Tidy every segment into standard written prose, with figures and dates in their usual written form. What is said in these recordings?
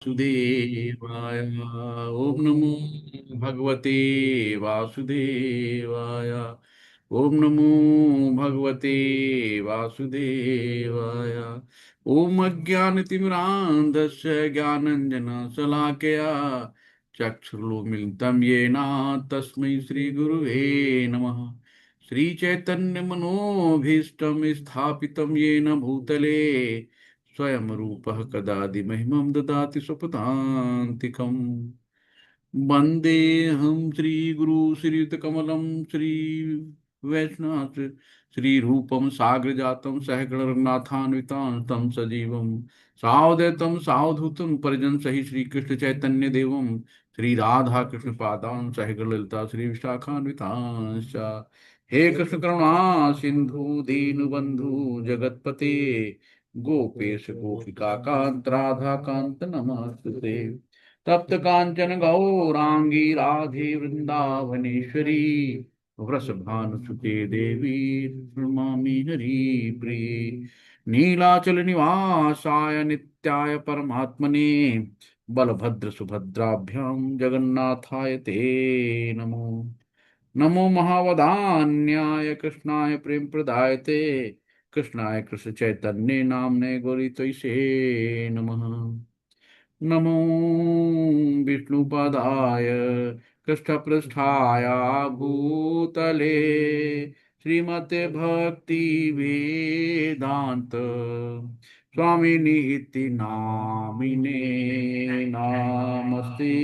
वासुदेवाय। ओम नमो भगवते वासुदेवाय। ओम नमो भगवते वासुदेवाय। ओम अज्ञानतिमिरान्धस्य ज्ञानञ्जनशलाकया चक्षुरुन्मिलितं येन तस्मै श्रीगुरुवे नमः। श्रीचैतन्यमनोभीष्टं स्थापितं येन भूतले स्वयं रूपः कदादिमहिमं ददाति स्वपदान्तिकम्। वन्देऽहं श्रीगुरु श्रीयुतकमलं श्रीवैष्णव श्रीरूपं साग्रजातं सहगणरघुनाथान्वितां तं सजीवं सावधैतं सावधूतं परिजन सहि श्रीकृष्णचैतन्यदेवं श्रीराधाकृष्णपादां सहगणललिता श्रीविशाखान्वितांश्च। हे कृष्ण करुणा सिंधु दीनबंधु जगतपते गोपेश गोपिका कांत राधा कांत नमस्ते। तप्त कांचन गौरांगी राधे वृंदावनेश्वरी वृषभानुसुते देवी प्रणमामि हरि प्रिये। नीलाचल निवासाय नित्याय परमात्मने बलभद्र सुभद्राभ्यां जगन्नाथाय ते नमो। नमो महावदान्याय कृष्णाय प्रेम प्रदायते कृष्णाय कृष्ण चैतन्य नामने गौरीतैषे नमः। नमो विष्णुपदाय कृष्णपृष्ठाय भूतले श्रीमते भक्ति वेदांत स्वामिनि इति नामिने नामस्ते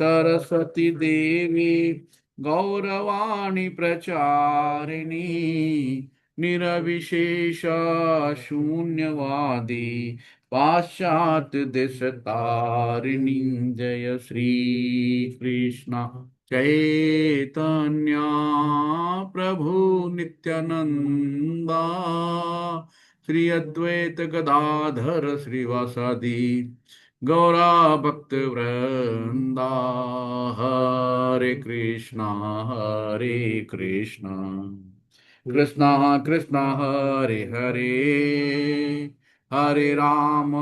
सरस्वती देवी गौरवाणी प्रचारिणी निरविशेष शून्यवादी पाश्चात्य देशतारिणी। जय श्री कृष्ण चैतन्य प्रभु नित्यानंदा श्री अद्वैत गदाधर श्रीवासादि गौरा भक्त वृंदा। हरे कृष्णा कृष्णा कृष्णा हरे हरे हरे राम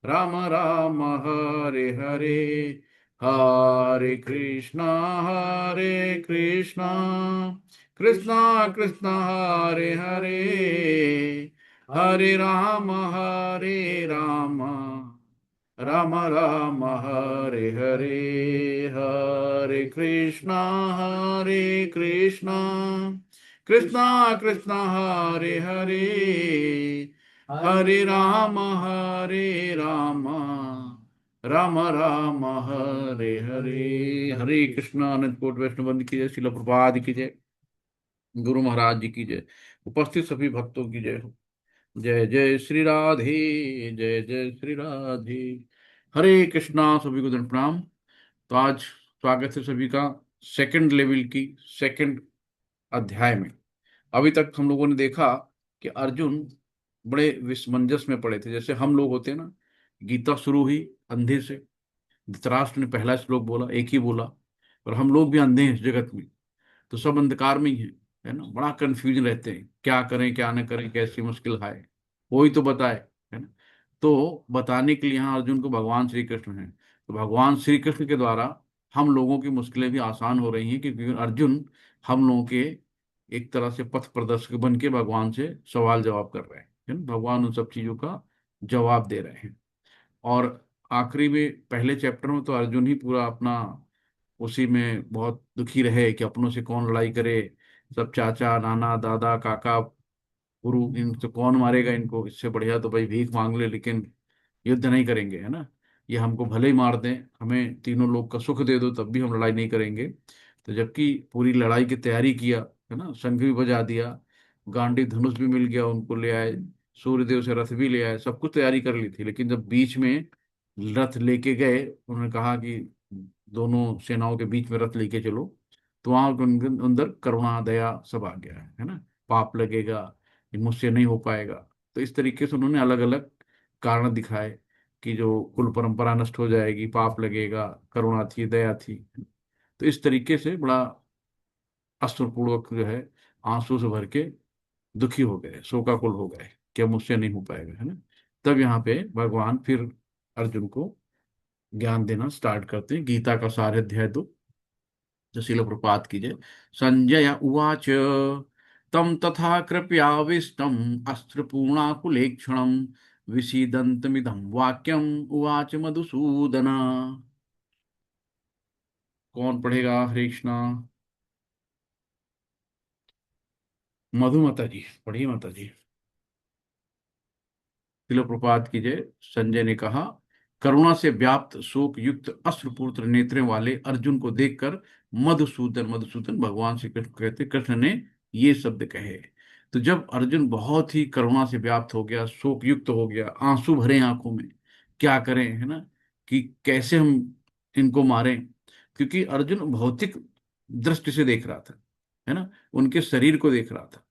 राम राम हरे हरे। हरे कृष्णा कृष्णा कृष्णा हरे हरे हरे राम राम राम हरे हरे। हरे कृष्णा कृष्णा कृष्णा हरे हरे हरे राम राम राम हरे हरे। हरे कृष्णा। अनंत कोट वैष्णव वंदना की जय। शिल प्रभुपाद की जय। गुरु महाराज जी की जय। उपस्थित सभी भक्तों की जय हो। जय जय श्री राधे। जय जय श्री राधे। हरे कृष्णा। सभी को दंड प्रणाम। तो आज स्वागत है सभी का सेकंड लेवल की सेकंड अध्याय में। अभी तक हम लोगों ने देखा कि अर्जुन बड़े विसमंजस में पड़े थे। जैसे हम लोग होते हैं ना, गीता शुरू हुई अंधे से, धृतराष्ट्र ने पहला श्लोक बोला, एक ही बोला, और हम लोग भी अंधे हैं इस जगत में, तो सब अंधकार में ही है ना। बड़ा कंफ्यूजन रहते हैं, क्या करें क्या न करें, कैसी मुश्किल आए, वही तो बताए, है ना। तो बताने के लिए यहाँ अर्जुन को भगवान श्री कृष्ण है। तो भगवान श्री कृष्ण के द्वारा हम लोगों की मुश्किलें भी आसान हो रही हैं, क्योंकि अर्जुन हम लोगों के एक तरह से पथ प्रदर्शक बन के भगवान से सवाल जवाब कर रहे हैं, है ना। भगवान उन सब चीजों का जवाब दे रहे हैं। और आखिरी में पहले चैप्टर में तो अर्जुन ही पूरा अपना उसी में बहुत दुखी रहे कि अपनों से कौन लड़ाई करे, सब चाचा नाना दादा काका गुरु, इनसे कौन मारेगा इनको, इससे बढ़िया तो भाई भीख मांग ले, लेकिन युद्ध नहीं करेंगे, है ना। ये हमको भले ही मार दें, हमें तीनों लोग का सुख दे दो, तब भी हम लड़ाई नहीं करेंगे। तो जबकि पूरी लड़ाई की तैयारी किया, है ना, शंख भी बजा दिया, गांडी धनुष भी मिल गया, उनको ले आए, सूर्यदेव से रथ भी ले आए, सब कुछ तैयारी कर ली थी। लेकिन जब बीच में रथ लेके गए, उन्होंने कहा कि दोनों सेनाओं के बीच में रथ लेके चलो, तो वहां उनके अंदर करुणा दया सब आ गया है ना। पाप लगेगा, ये मुझसे नहीं हो पाएगा। तो इस तरीके से उन्होंने अलग अलग कारण दिखाए कि जो कुल परंपरा नष्ट हो जाएगी, पाप लगेगा, करुणा थी, दया थी। तो इस तरीके से बड़ा अश्रुपूर्वक जो है, आंसू से भर के दुखी हो गए, शोकाकुल हो गए कि अब मुझसे नहीं हो पाएगा, है ना। तब यहाँ पे भगवान फिर अर्जुन को ज्ञान देना स्टार्ट करते हैं। गीता का सार है अध्याय 2। जो शिल प्रपात कीजिए। संजय उवाच तम तथा कृपयाविष्टम अस्त्रपूर्णाकुलेक्षणम विषीदन्तमिदं वाक्यम उवाच मधुसूदन। कौन पढ़ेगा? हरे कृष्णा। मधुमाता जी पढ़िए, माता जी। तिलप्रपात की जय। संजय ने कहा, करुणा से व्याप्त शोक युक्त अश्रुपूत्र नेत्रों वाले अर्जुन को देखकर मधुसूदन, मधुसूदन भगवान श्री कृष्ण कहते, कृष्ण ने ये शब्द कहे। तो जब अर्जुन बहुत ही करुणा से व्याप्त हो गया, शोक युक्त हो गया, आंसू भरे आंखों में, क्या करें, है ना, कि कैसे हम इनको मारें, क्योंकि अर्जुन भौतिक दृष्टि से देख रहा था, है ना, उनके शरीर को देख रहा था।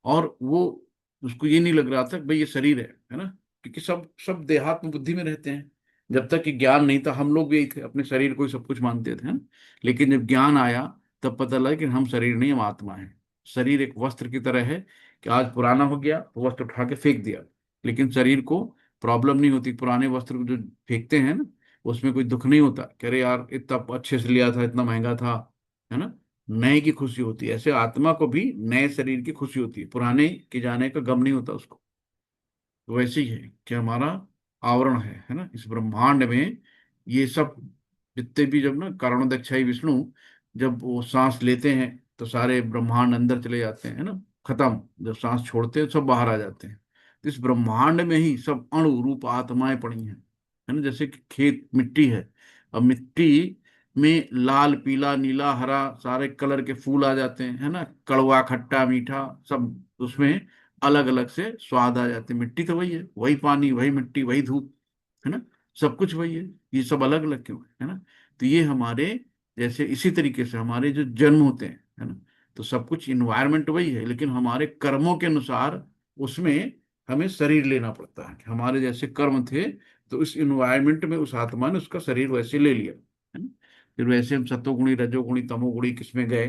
और वो, उसको ये नहीं लग रहा था कि भाई ये शरीर है ना, क्योंकि सब सब देहात्म बुद्धि में रहते हैं। जब तक कि ज्ञान नहीं था हम लोग भी यही थे, अपने शरीर को ही सब कुछ मानते थे, है ना? लेकिन जब ज्ञान आया तब पता लगा कि हम शरीर नहीं, हम आत्मा है। शरीर एक वस्त्र की तरह है कि आज पुराना हो गया तो वस्त्र उठा के फेंक दिया, लेकिन शरीर को प्रॉब्लम नहीं होती। पुराने वस्त्र को जो फेंकते हैं ना, उसमें कोई दुख नहीं होता कि अरे यार इतना अच्छे से लिया था, इतना महंगा था, है ना। नए की खुशी होती है, ऐसे आत्मा को भी नए शरीर की खुशी होती है, पुराने के जाने का गम नहीं होता उसको। तो वैसे ही है कि हमारा आवरण है ना, इस ब्रह्मांड में ये सब जितने भी, जब ना कारणोदक्षाई विष्णु जब वो सांस लेते हैं तो सारे ब्रह्मांड अंदर चले जाते हैं, है ना, खत्म। जब सांस छोड़ते हैं सब बाहर आ जाते हैं। तो इस ब्रह्मांड में ही सब अणु रूप आत्माएं पड़ी हैं, है ना। जैसे कि खेत मिट्टी है, अब मिट्टी में लाल पीला नीला हरा सारे कलर के फूल आ जाते हैं, है ना, कड़वा खट्टा मीठा सब उसमें अलग अलग से स्वाद आ जाते हैं। मिट्टी तो वही है, वही पानी, वही मिट्टी, वही धूप, है ना, सब कुछ वही है। ये सब अलग अलग क्यों है ना? तो ये हमारे, जैसे इसी तरीके से हमारे जो जन्म होते हैं, है ना, तो सब कुछ इन्वायरमेंट वही है, लेकिन हमारे कर्मों के अनुसार उसमें हमें शरीर लेना पड़ता है कि हमारे जैसे कर्म थे तो इस इन्वायरमेंट में उस आत्मा ने उसका शरीर वैसे ले लिया, है ना। फिर वैसे हम सत्वगुणी रजोगुणी तमोगुणी किसमें गए,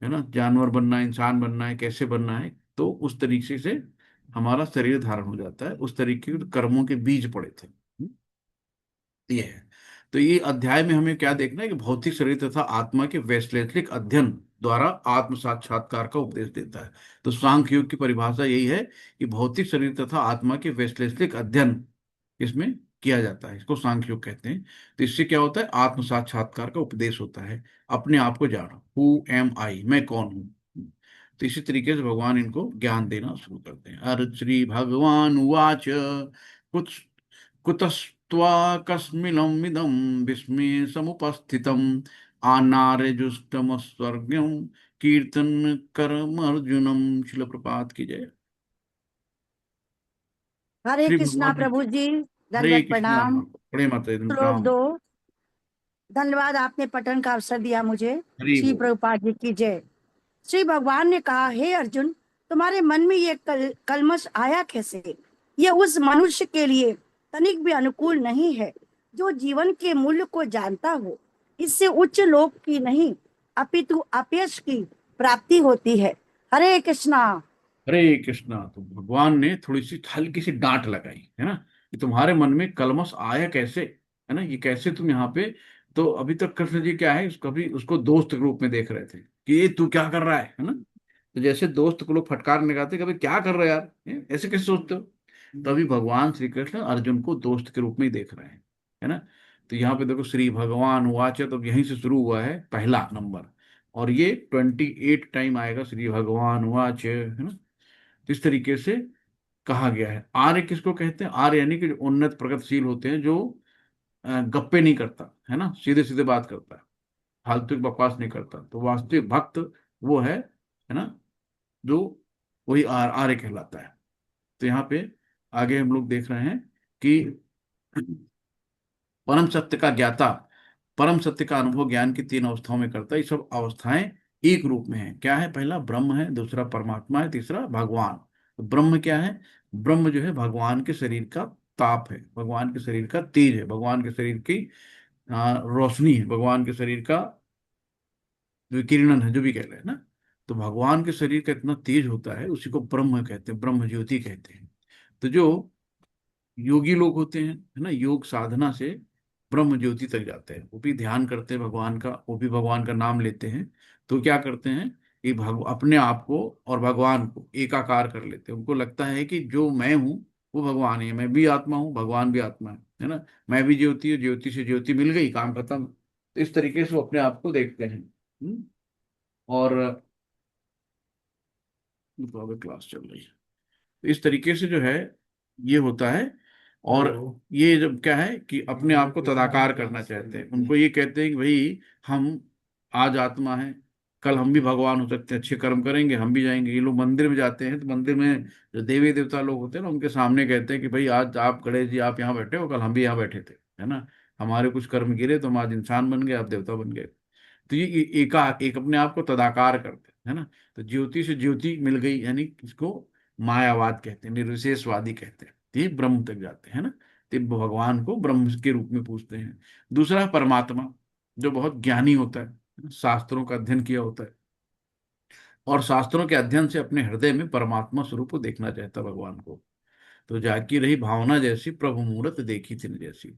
है ना, जानवर बनना है, इंसान बनना है, कैसे बनना है, तो उस तरीके से हमारा शरीर धारण हो जाता है। उस तरीके के कर्मों के बीज पड़े थे। ये है। तो ये अध्याय में हमें क्या देखना है कि भौतिक शरीर तथा आत्मा के वैश्लेषिक अध्ययन द्वारा आत्म साक्षात्कार का उपदेश देता है। तो सांख्य योग की परिभाषा यही है कि भौतिक शरीर तथा आत्मा के वैश्लेषिक अध्ययन इसमें किया जाता है, इसको सांख्य योग कहते हैं। तो इससे क्या होता है? आत्म साक्षात्कार का उपदेश होता है, अपने आप को जानो, हु एम आई, मैं कौन हूँ। तो इसी तरीके से भगवान इनको ज्ञान देना शुरू करते हैं। अर्थ श्री भगवान उवाच कुछ कुतस्त्वाकस्मिन्निदं विस्मये समुपस्थितम् आनार्यजुष्टमस्वर्ग्यं कीर्तन करम अर्जुनम। शिल प्रपात की जय। हरे श्री कृष्णा भगवान जी प्रभु जी। हरे दंडवत कृष्णा। प्रणाम। बड़े माता जी श्लोक प्रणाम। 2। धन्यवाद, आपने पठन का अवसर दिया मुझे। हरि श्री बोल। प्रभुपाद जी की जय। श्री भगवान ने कहा, हे अर्जुन, तुम्हारे मन में ये कलमश आया कैसे? ये उस मनुष्य के लिए तनिक भी अनुकूल नहीं है जो जीवन के मूल्य को जानता हो। इससे उच्च लोक की नहीं अपितु अपयश की प्राप्ति होती है। हरे कृष्णा। हरे कृष्णा। तो भगवान ने थोड़ी सी हल्की सी डांट लगाई, है ना, कि तुम्हारे मन में कलमश आया कैसे, है ना, ये कैसे तुम यहाँ पे। तो अभी तक कृष्ण जी क्या है, उसको भी उसको दोस्त के रूप में देख रहे थे कि ये तू क्या कर रहा है ना। तो जैसे दोस्त को लोग फटकार लगाते, कभी क्या कर रहे हो यार, ऐसे कैसे सोचते हो। तभी भगवान श्री कृष्ण अर्जुन को दोस्त के रूप में ही देख रहे हैं, है ना। तो यहाँ पे देखो, श्री भगवान वाच, तो यहीं से शुरू हुआ है पहला नंबर। और ये 28 टाइम आएगा, श्री भगवान वाच, है ना। तो इस तरीके से कहा गया है। आर्य किसको कहते हैं? आर्य यानी कि जो उन्नत प्रगतिशील होते हैं, जो गप्पे नहीं करता, है ना, सीधे सीधे बात करता है, फालतू की बकवास नहीं करता। तो वास्तविक भक्त वो है ना, जो वही आर्य कहलाता है। तो यहाँ पे आगे हम लोग देख रहे हैं कि परम सत्य का ज्ञाता परम सत्य का अनुभव ज्ञान की 3 अवस्थाओं में करता है। ये सब अवस्थाएं एक रूप में है। क्या है? पहला ब्रह्म है, दूसरा परमात्मा है, तीसरा भगवान। तो ब्रह्म क्या है? ब्रह्म जो है भगवान के शरीर का ताप है, भगवान के शरीर का तेज है, भगवान के शरीर की रोशनी है, भगवान के शरीर का जो किरणन है, जो भी कह रहे हैं ना। तो भगवान के शरीर का इतना तेज होता है, उसी को ब्रह्म कहते हैं, ब्रह्म ज्योति कहते हैं। तो जो योगी लोग होते हैं, है ना, योग साधना से ब्रह्म ज्योति तक जाते हैं, वो भी ध्यान करते हैं भगवान का, वो भी भगवान का नाम लेते हैं। तो क्या करते हैं कि अपने आप को और भगवान को एकाकार कर लेते हैं। उनको लगता है कि जो मैं हूँ वो भगवान है, मैं भी आत्मा हूँ, भगवान भी आत्मा है ना, मैं भी ज्योति हूँ, ज्योति से ज्योति मिल गई, काम खत्म। तो इस तरीके से वो अपने आप को देखते हैं। और क्लास चल रही है। तो इस तरीके से जो है ये होता है। और ये जब क्या है कि अपने आप को तदाकार करना चाहते हैं, उनको ये कहते हैं कि भाई हम आज आत्मा है, कल हम भी भगवान हो सकते हैं, अच्छे कर्म करेंगे हम भी जाएंगे। ये लोग मंदिर में जाते हैं तो मंदिर में जो देवी देवता लोग होते हैं ना, उनके सामने कहते हैं कि भाई आज आप गणेश जी आप यहाँ बैठे हो, कल हम भी यहाँ बैठे थे, है ना, हमारे कुछ कर्म गिरे तो हम आज इंसान बन गए, आप देवता बन गए। तो ये एक अपने आप को तदाकार करते हैं, है ना। तो ज्योति से ज्योति मिल गई, यानी इसको मायावाद कहते हैं, निर्विशेषवादी कहते हैं। तो ये ब्रह्म तक जाते हैं ना, तो भगवान को ब्रह्म के रूप में पूछते हैं। दूसरा परमात्मा, जो बहुत ज्ञानी होता है, शास्त्रों का अध्ययन किया होता है और शास्त्रों के अध्ययन से अपने हृदय में परमात्मा स्वरूप को देखना चाहता है भगवान को। तो जाकी रही भावना जैसी, प्रभु मूरत देखी थी न जैसी।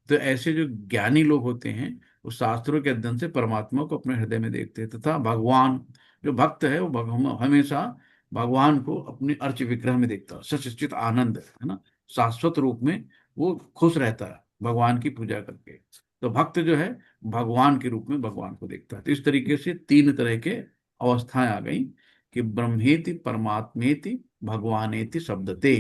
तो ऐसे जो ज्ञानी लोग होते हैं वो शास्त्रों के अध्ययन से परमात्मा को अपने हृदय में देखते हैं, तथा भगवान जो भक्त है वो हमेशा भगवान को अपने अर्च विग्रह में देखता है, सचित आनंद है ना, शाश्वत रूप में वो खुश रहता है भगवान की पूजा करके। तो भक्त जो है भगवान के रूप में भगवान को देखता है। तो इस तरीके से तीन तरह के अवस्थाएं आ गई कि ब्रह्मेति परमात्मेति भगवानेति शब्दते।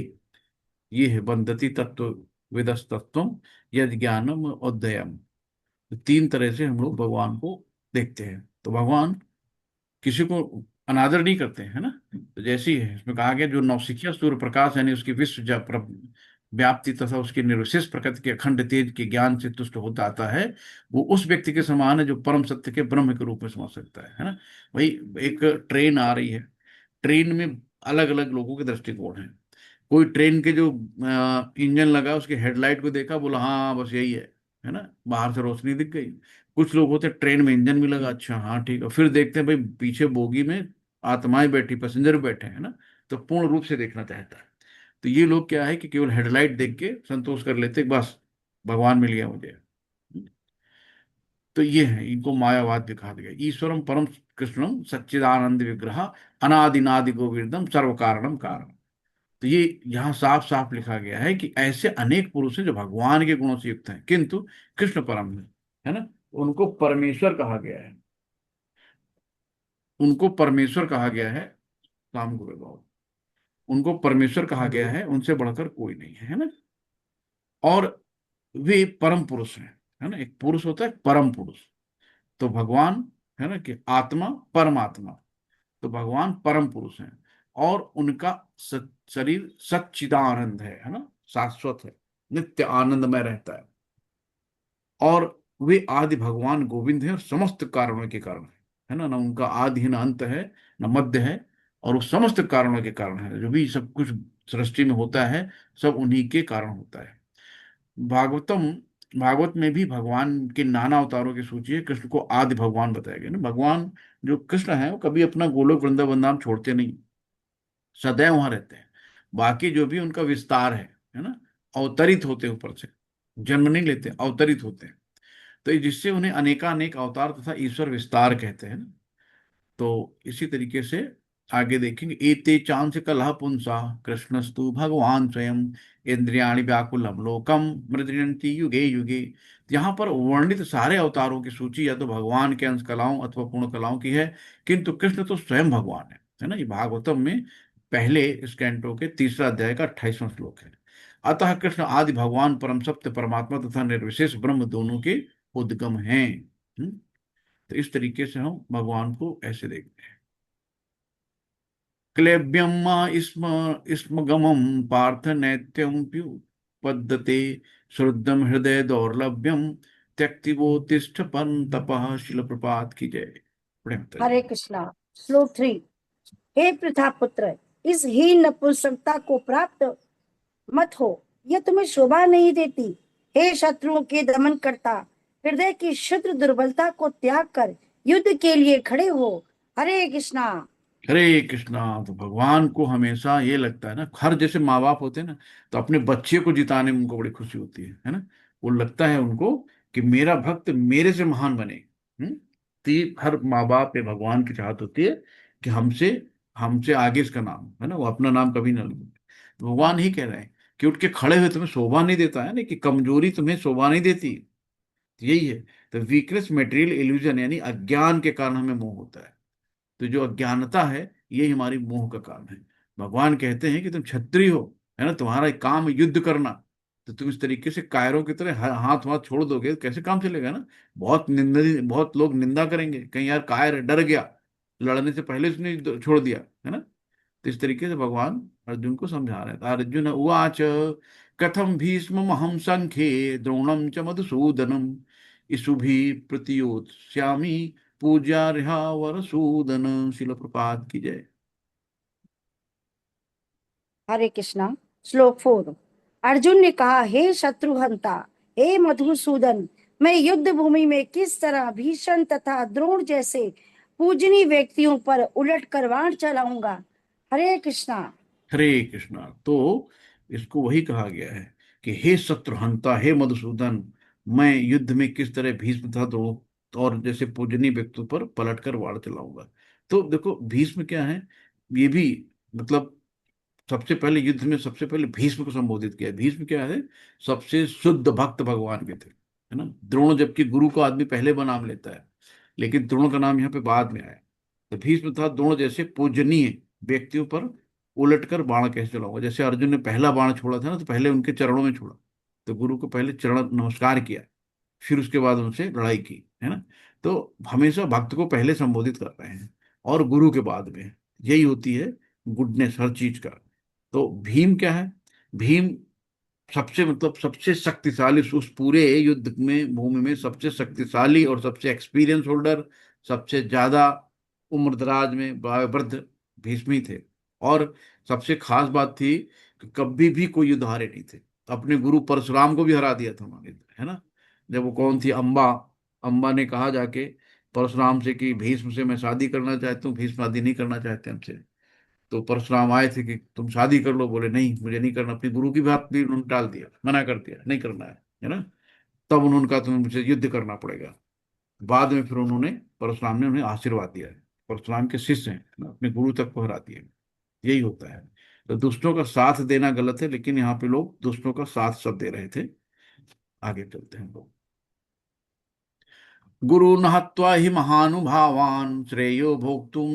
ये है बंधति तत्व विदस तत्वम यद ज्ञानम अध्ययम। तो तीन तरह से हम लोग भगवान को देखते हैं। तो भगवान किसी को अनादर नहीं करते हैं, है ना। तो जैसे ही है इसमें कहा गया, जो नौसिखिया सूर्य प्रकाश यानी उसकी विश्व व्याप्ति तथा उसकी निर्विशेष प्रकृति के अखंड तेज के ज्ञान से तुष्ट होता आता है, वो उस व्यक्ति के समान है जो परम सत्य के ब्रह्म के रूप में समझ सकता है ना। वही एक ट्रेन आ रही है, ट्रेन में अलग अलग लोगों के दृष्टिकोण हैं। कोई ट्रेन के जो इंजन लगा उसके हेडलाइट को देखा, बोला हाँ बस यही है ना, बाहर से रोशनी दिख गई। कुछ लोग होते हैं ट्रेन में इंजन भी लगा, अच्छा हाँ ठीक है, फिर देखते हैं भाई पीछे बोगी में आत्माएं बैठी, पैसेंजर बैठे हैं ना, तो पूर्ण रूप से देखना चाहता है। तो ये लोग क्या है कि केवल हेडलाइट देख के संतोष कर लेते हैं, बस भगवान मिल गया मुझे। तो ये है, इनको मायावाद दिखा दिया। ईश्वरम परम कृष्णम सच्चिदानंद विग्रह अनादिनादि गोविंदम सर्व कारणम कारण। तो ये यहाँ साफ साफ लिखा गया है कि ऐसे अनेक पुरुष हैं जो भगवान के गुणों से युक्त हैं, किंतु कृष्ण परम है ना, उनको परमेश्वर कहा गया है, उनको परमेश्वर कहा गया है। काम गुरु बाबू, उनको परमेश्वर कहा गया है, उनसे बढ़कर कोई नहीं है ना। और वे परम पुरुष हैं, है ना, एक पुरुष होता है परम पुरुष। तो भगवान है ना कि आत्मा परमात्मा, तो भगवान परम पुरुष हैं। और उनका शरीर सच्चिदानंद है ना, शाश्वत है, नित्य आनंद में रहता है। और वे आदि भगवान गोविंद हैं और समस्त कारणों के कारण है ना, ना उनका आदि है, ना अंत है, ना मध्य है। और वो समस्त कारणों के कारण है, जो भी सब कुछ सृष्टि में होता है सब उन्हीं के कारण होता है। भागवतम, भागवत में भी भगवान के नाना अवतारों की सूची है। कृष्ण को आदि भगवान बताया गया ना। भगवान जो कृष्ण है वो कभी अपना गोलोक वृंदावन धाम छोड़ते नहीं, सदैव वहां रहते हैं। बाकी जो भी उनका विस्तार है ना, अवतरित होते हैं ऊपर से, जन्म नहीं लेते, अवतरित होते हैं। तो जिससे उन्हें अनेकानेक अवतार तथा ईश्वर विस्तार कहते हैं ना। तो इसी तरीके से आगे देखेंगे, एते चांस कलह पुंसा कृष्णस्तु भगवान स्वयं इंद्रियाणि व्याकुलम लोकम मृदयन्ति युगे युगे। यहाँ पर वर्णित सारे अवतारों की सूची या तो भगवान के अंश कलाओं अथवा पूर्ण कलाओं की है, किंतु कृष्ण तो स्वयं भगवान है ना। ये भागवतम में पहले इस कैंटो के तीसरा अध्याय का 28वां श्लोक है। अतः कृष्ण आदि भगवान परम सत्य परमात्मा तथा निर्विशेष ब्रह्म दोनों के उद्गम हैं। तो इस तरीके से हम भगवान को ऐसे देखते हैं। क्लेब्यम स्म गमम पार्थ नैत्यम पद्धते श्रुद्धम हृदय दौर्लभ्यम त्यक्तिवो तिष्ठ तपः। शिल प्रपात की जय। बड़े हरे बताइए। कृष्णा। श्लोक 3। हे पृथा पुत्र, इस हीन नपुंसकता को प्राप्त मत हो, यह तुम्हें शोभा नहीं देती। हे शत्रुओं के दमन करता, हृदय की क्षुद्र दुर्बलता को त्याग कर युद्ध के लिए खड़े हो। हरे कृष्णा। हरे कृष्णा। तो भगवान को हमेशा ये लगता है ना, हर जैसे माँ बाप होते हैं ना, तो अपने बच्चे को जिताने में उनको बड़ी खुशी होती है ना। वो लगता है उनको कि मेरा भक्त मेरे से महान बने। तो ये हर माँ बाप पे भगवान की चाहत होती है कि हमसे हमसे आगे इसका नाम है ना, वो अपना नाम कभी ना ले। तो भगवान ही कह रहे हैं कि उठ के खड़े हुए तुम्हें शोभा नहीं देता है ना, कि कमजोरी तुम्हें शोभा नहीं देती। तो यही है। तो वीकनेस मेटेरियल इल्यूजन, यानी अज्ञान के कारण हमें मोह होता है। तो जो अज्ञानता है, ये हमारी मोह का कारण है। भगवान कहते हैं कि तुम क्षत्रिय हो, है ना, तुम्हारा एक काम है युद्ध करना। तो तुम इस तरीके से कायरों की तरह हाथ वाथ छोड़ दोगे तो कैसे काम चलेगा ना। बहुत लोग निंदा करेंगे, कहीं यार कायर है, डर गया, लड़ने से पहले उसने छोड़ दिया, है ना। तो इस तरीके से भगवान अर्जुन को समझा रहे थे। अर्जुन उवाच कथम भीष्महं संख्ये द्रोणं च मधुसूदनम इसुभी प्रतियोत्स्यामि पूज्यार्हा वरसूदन। शिल प्रपात की जय। हरे कृष्णा। श्लोक 4। अर्जुन ने कहा, हे शत्रुहंता, हे मधुसूदन, मैं युद्ध भूमि में किस तरह भीषण तथा द्रोण जैसे पूजनीय व्यक्तियों पर उलट कर बाण चलाऊंगा। हरे कृष्णा। हरे कृष्णा। तो इसको वही कहा गया है कि हे शत्रुहंता, हे मधुसूदन, मैं युद्ध में किस तरह भीष्म तथा द्रोण और जैसे पूजनीय व्यक्तियों पर पलटकर वार चलाऊंगा। तो देखो भीष्म क्या है, ये भी मतलब सबसे पहले युद्ध में सबसे पहले भीष्म को संबोधित किया। भीष्म क्या है, सबसे शुद्ध भक्त भगवान के थे, है ना। द्रोण जबकि गुरु को आदमी पहले नाम लेता है, लेकिन द्रोण का नाम यहाँ पे बाद में आया। तो भीष्म तथा द्रोण जैसे पूजनीय व्यक्तियों पर उलटकर बाण कैसे चलाऊंगा। जैसे अर्जुन ने पहला बाण छोड़ा था ना, तो पहले उनके चरणों में छोड़ा। तो गुरु को पहले चरण नमस्कार किया, फिर उसके बाद उनसे लड़ाई की, है ना। तो हमेशा भक्त को पहले संबोधित कर रहे हैं और गुरु के बाद में। यही होती है गुडनेस हर चीज का। तो भीम क्या है, भीम सबसे मतलब सबसे शक्तिशाली उस पूरे युद्ध में भूमि में सबसे शक्तिशाली और सबसे एक्सपीरियंस होल्डर, सबसे ज्यादा उम्र दराज में वृद्ध भीष्म ही थे। और सबसे खास बात थी कि कभी भी कोई युद्ध हारे नहीं थे। अपने गुरु परशुराम को भी हरा दिया था उन्होंने, है ना। जब वो कौन थी, अम्बा, अम्बा ने कहा जाके परशुराम से कि भीष्म से मैं शादी करना चाहता हूँ, भीष्म शादी नहीं करना चाहते हमसे। तो परशुराम आए थे कि तुम शादी कर लो, बोले नहीं मुझे नहीं करना। अपनी गुरु की बात भी उन्होंने टाल दिया, मना कर दिया, नहीं करना है ना। तब उन्होंने कहा तुम्हें मुझे युद्ध करना पड़ेगा। बाद में फिर उन्होंने, परशुराम ने उन्हें आशीर्वाद दिया है। परशुराम के शिष्य हैं ना, अपने गुरु तक को हरा दिए। यही होता है। तो दुष्टों का साथ देना गलत है, लेकिन यहाँ पे लोग दुष्टों का साथ सब दे रहे थे। आगे चलते हैं लोग। गुरु हत्वा हि महानुभावान् श्रेयो भोक्तुम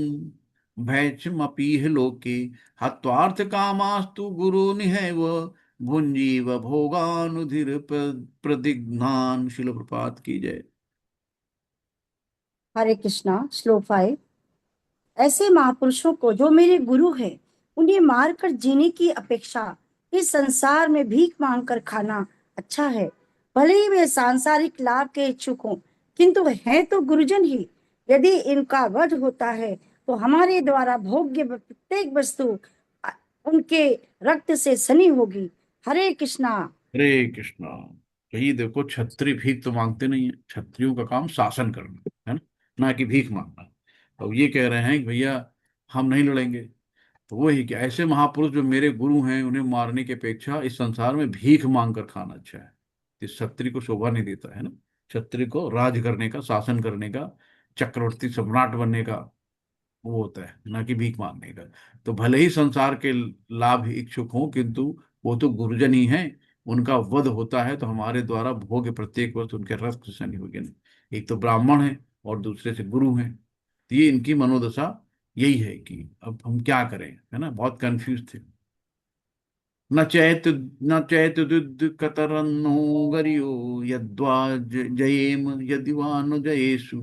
भैक्षमपीह लोके हत्वार्थ कामास्तु गुरु निहैव भुंजीव भोगानुधिर प्रदिग्धान। शिल प्रपात की जय। हरे कृष्णा। श्लोक 5। ऐसे महापुरुषों को जो मेरे गुरु हैं, उन्हें मारकर जीने की अपेक्षा इस संसार में भीख मांगकर खाना अच्छा है। भले ही वे सांसारिक लाभ के इच्छुक हों, किंतु हैं तो गुरुजन ही। यदि इनका वध होता है तो हमारे द्वारा भोग्य प्रत्येक वस्तु अ, उनके रक्त से सनी होगी। हरे कृष्णा। हरे कृष्णा। यही देखो, क्षत्रिय भीख तो मांगते नहीं है, क्षत्रियों का काम शासन करना है ना कि भीख मांगना। अब ये कह रहे हैं कि भैया हम नहीं लड़ेंगे। तो वही कि ऐसे महापुरुष जो मेरे गुरु हैं, उन्हें मारने की अपेक्षा इस संसार में भीख मांग कर खाना अच्छा है। इस क्षत्रिय को शोभा नहीं देता, है ना। क्षत्रिय को राज करने का, शासन करने का, चक्रवर्ती सम्राट बनने का वो होता है, ना कि भीख मांगने का। तो भले ही संसार के लाभ इच्छुक हों, किंतु वो तो गुरुजन ही हैं। उनका वध होता है तो हमारे द्वारा भोग्य प्रत्येक वस्तु उनके रक्त से नहीं होगी ना। एक तो ब्राह्मण है और दूसरे से गुरु हैं। तो ये इनकी मनोदशा यही है कि अब हम क्या करें, है ना। बहुत कंफ्यूज थे। न चैत दुद्ध कतरन्नो गरियो यद्वा जयेम यदि वा नु जयेषु।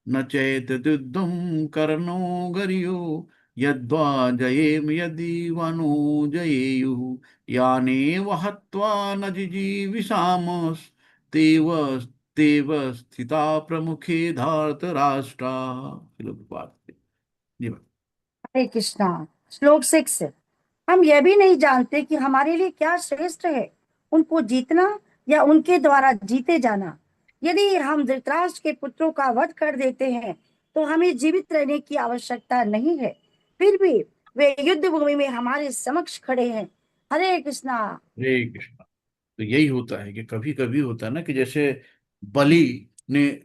न चैत युद्धम कर्णो गरियो यद्वा जयेम यदि वनो जयेयुः। यानेव हत्वा न जिजीविषामस् तेव तेव स्थिता प्रमुखे धार्तराष्ट्रा। जी बात। हरे कृष्णा। श्लोक 6। हम यह भी नहीं जानते कि हमारे लिए क्या श्रेष्ठ है, उनको जीतना या उनके द्वारा जीते जाना। यदि हम धृतराष्ट्र के पुत्रों का वध कर देते हैं तो हमें जीवित रहने की आवश्यकता नहीं है। फिर भी वे युद्ध भूमि में हमारे समक्ष खड़े हैं। हरे कृष्णा। हरे कृष्णा। तो यही होता है कि कभी कभी होता है ना कि जैसे बलि ने,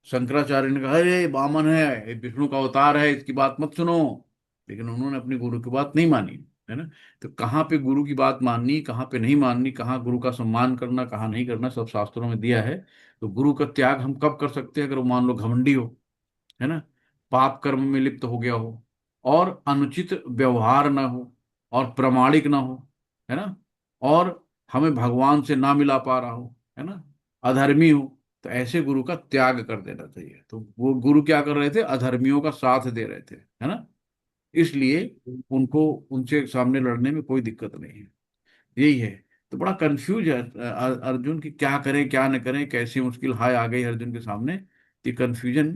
शंकराचार्य ने कहा अरे वामन है, ये विष्णु का अवतार है, इसकी बात मत सुनो, लेकिन उन्होंने अपनी गुरु की बात नहीं मानी, है ना। तो कहाँ पे गुरु की बात माननी, कहाँ पे नहीं माननी, कहाँ गुरु का सम्मान करना, कहाँ नहीं करना, सब शास्त्रों में दिया है। तो गुरु का त्याग हम कब कर सकते हैं? अगर वो मान लो घमंडी हो, है ना, पाप कर्म में लिप्त हो गया हो, और अनुचित व्यवहार ना हो, और प्रामाणिक ना हो, है ना, और हमें भगवान से ना मिला पा रहा हो, है ना, अधर्मी हो, तो ऐसे गुरु का त्याग कर देना चाहिए। तो वो गुरु क्या कर रहे थे? अधर्मियों का साथ दे रहे थे, है ना। इसलिए उनको, उनसे सामने लड़ने में कोई दिक्कत नहीं है। यही है। तो बड़ा कंफ्यूज है अर्जुन की, क्या करें क्या न करें, कैसी मुश्किल हाय आ गई अर्जुन के सामने। कि कंफ्यूजन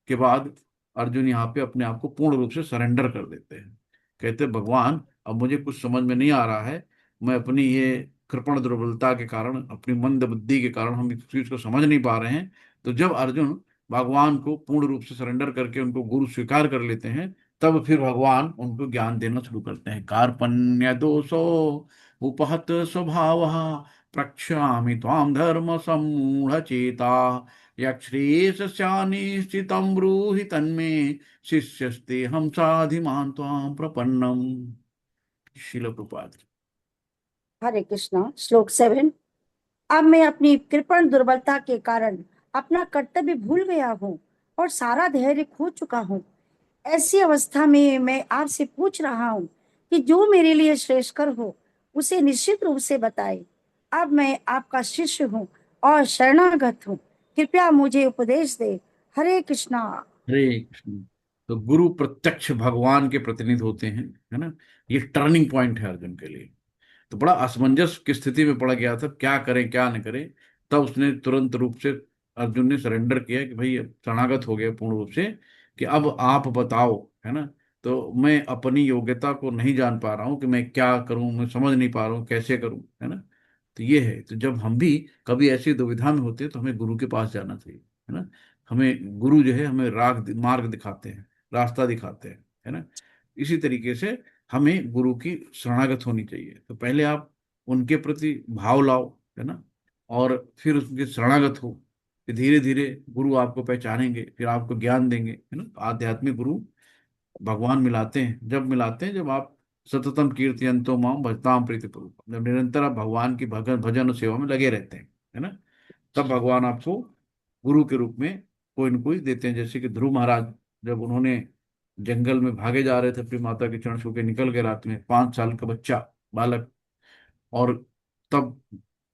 के बाद अर्जुन यहाँ पे अपने आप को पूर्ण रूप से सरेंडर कर देते हैं। कहते हैं भगवान अब मुझे कुछ समझ में नहीं आ रहा है, मैं अपनी ये कृपण दुर्बलता के कारण, अपनी मंद बुद्धि के कारण हम इस चीज को समझ नहीं पा रहे हैं। तो जब अर्जुन भगवान को पूर्ण रूप से सरेंडर करके उनको गुरु स्वीकार कर लेते हैं, तब फिर भगवान उनको ज्ञान देना शुरू करते हैं। कार्पण्य दोषो उपहत स्वभाव प्रक्ष्यामि त्वां धर्म सम्मूढ़चेता यक्ष्रेशस्यानि स्थितं ब्रूहि तन्मे शिष्यस्ते हम साधिमान् त्वां प्रपन्नम। शिल प्रपात। हरे कृष्णा। श्लोक 7। अब मैं अपनी कृपण दुर्बलता के कारण अपना कर्तव्य भूल गया हूँ और सारा धैर्य खो चुका हूँ। ऐसी अवस्था में मैं आपसे पूछ रहा हूँ कि जो मेरे लिए श्रेष्ठकर हो उसे निश्चित रूप से बताए। अब मैं आपका शिष्य हूँ और शरणागत हूँ। कृपया मुझे उपदेश दे। हरे कृष्णा। हरे कृष्ण। तो गुरु प्रत्यक्ष भगवान के प्रतिनिधि होते हैं, है ना। ये टर्निंग पॉइंट है अर्जुन के लिए। तो बड़ा असमंजस की स्थिति में पड़ गया था, क्या करें क्या न करें। तब उसने तुरंत रूप से, अर्जुन ने सरेंडर किया कि भाई अब शरणागत हो गया पूर्ण रूप से, कि अब आप बताओ, है ना। तो मैं अपनी योग्यता को नहीं जान पा रहा हूँ कि मैं क्या करूं, मैं समझ नहीं पा रहा हूँ कैसे करूं, है ना। तो ये है। तो जब हम भी कभी ऐसी दुविधा में होते हैं तो हमें गुरु के पास जाना चाहिए, है ना। हमें गुरु जो है हमें मार्ग दिखाते हैं, रास्ता दिखाते हैं, है ना। इसी तरीके से हमें गुरु की शरणागत होनी चाहिए। तो पहले आप उनके प्रति भाव लाओ, है ना, और फिर उसके शरणागत हो। फिर धीरे धीरे गुरु आपको पहचानेंगे, फिर आपको ज्ञान देंगे, है ना। आध्यात्मिक गुरु भगवान मिलाते हैं, जब मिलाते हैं जब आप सततम कीर्तयन्तो माम भजताम प्रीतिपूर्वक, जब निरंतर आप भगवान की भजन भजन और सेवा में लगे रहते हैं, है ना, तब भगवान आपको गुरु के रूप में कोई न कोई देते हैं। जैसे कि ध्रुव महाराज, जब उन्होंने जंगल में भागे जा रहे थे अपनी माता के चरण छू के, निकल गए रात में, 5 साल का बच्चा, बालक, और तब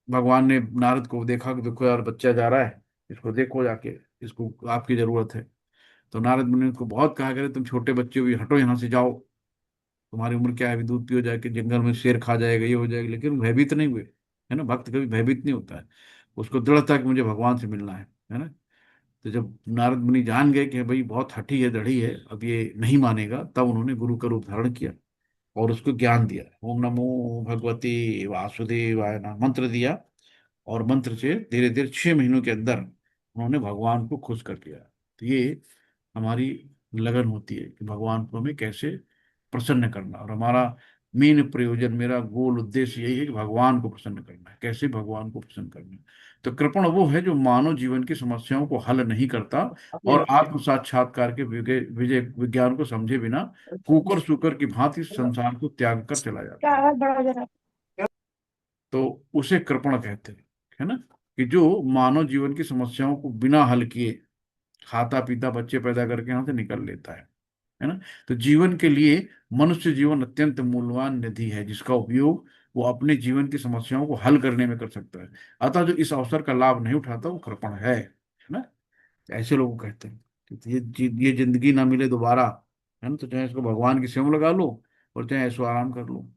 भगवान ने नारद को देखा कि देखो यार बच्चा जा रहा है, इसको देखो जाके, इसको आपकी जरूरत है। तो नारद मुनि को बहुत कहा करे तुम छोटे बच्चे हो, ये हटो यहाँ से जाओ, तुम्हारी उम्र क्या है, अभी दूध पियो जाके, जंगल में शेर खा जाएगा, ये हो जाएगा। लेकिन वो भयभीत नहीं हुए, है ना। भक्त कभी भयभीत नहीं होता है, उसको दृढ़ था कि मुझे भगवान से मिलना है ना। तो जब नारद मुनि जान गए कि भाई बहुत हठी है दढ़ी है, अब ये नहीं मानेगा, तब उन्होंने गुरु का रूप धारण किया और उसको ज्ञान दिया। ओम नमो भगवते वासुदेवाय नमः मंत्र दिया, और मंत्र से धीरे धीरे 6 महीनों के अंदर उन्होंने भगवान को खुश कर दिया। तो ये हमारी लगन होती है कि भगवान को हमें कैसे प्रसन्न करना, और हमारा मेन प्रयोजन, मेरा गोल उद्देश्य यही है कि भगवान को प्रसन्न करना है। कैसे भगवान को प्रसन्न करना है? तो कृपण वो है जो मानव जीवन की समस्याओं को हल नहीं करता, और आत्म साक्षात्कार के विजय विजय विज्ञान को समझे बिना कुकर सुकर की भांति इस संसार को त्याग कर चला क्या जाता है। आवाज बढ़ा जरा। तो उसे कृपण कहते हैं, है ना। कि जो मानव जीवन की समस्याओं को बिना हल किए खाता पीता बच्चे पैदा करके यहाँ से निकल लेता है ना। तो जीवन के लिए मनुष्य जीवन अत्यंत मूल्यवान निधि है, जिसका उपयोग वो अपने जीवन की समस्याओं को हल करने में कर सकता है। अतः जो इस अवसर का लाभ नहीं उठाता वो कृपण है ना। ऐसे लोग कहते हैं कि ये जिंदगी ना मिले दोबारा, है ना, तो चाहे इसको भगवान की सेवा में लगा लो, और चाहे ऐसो आराम कर लो,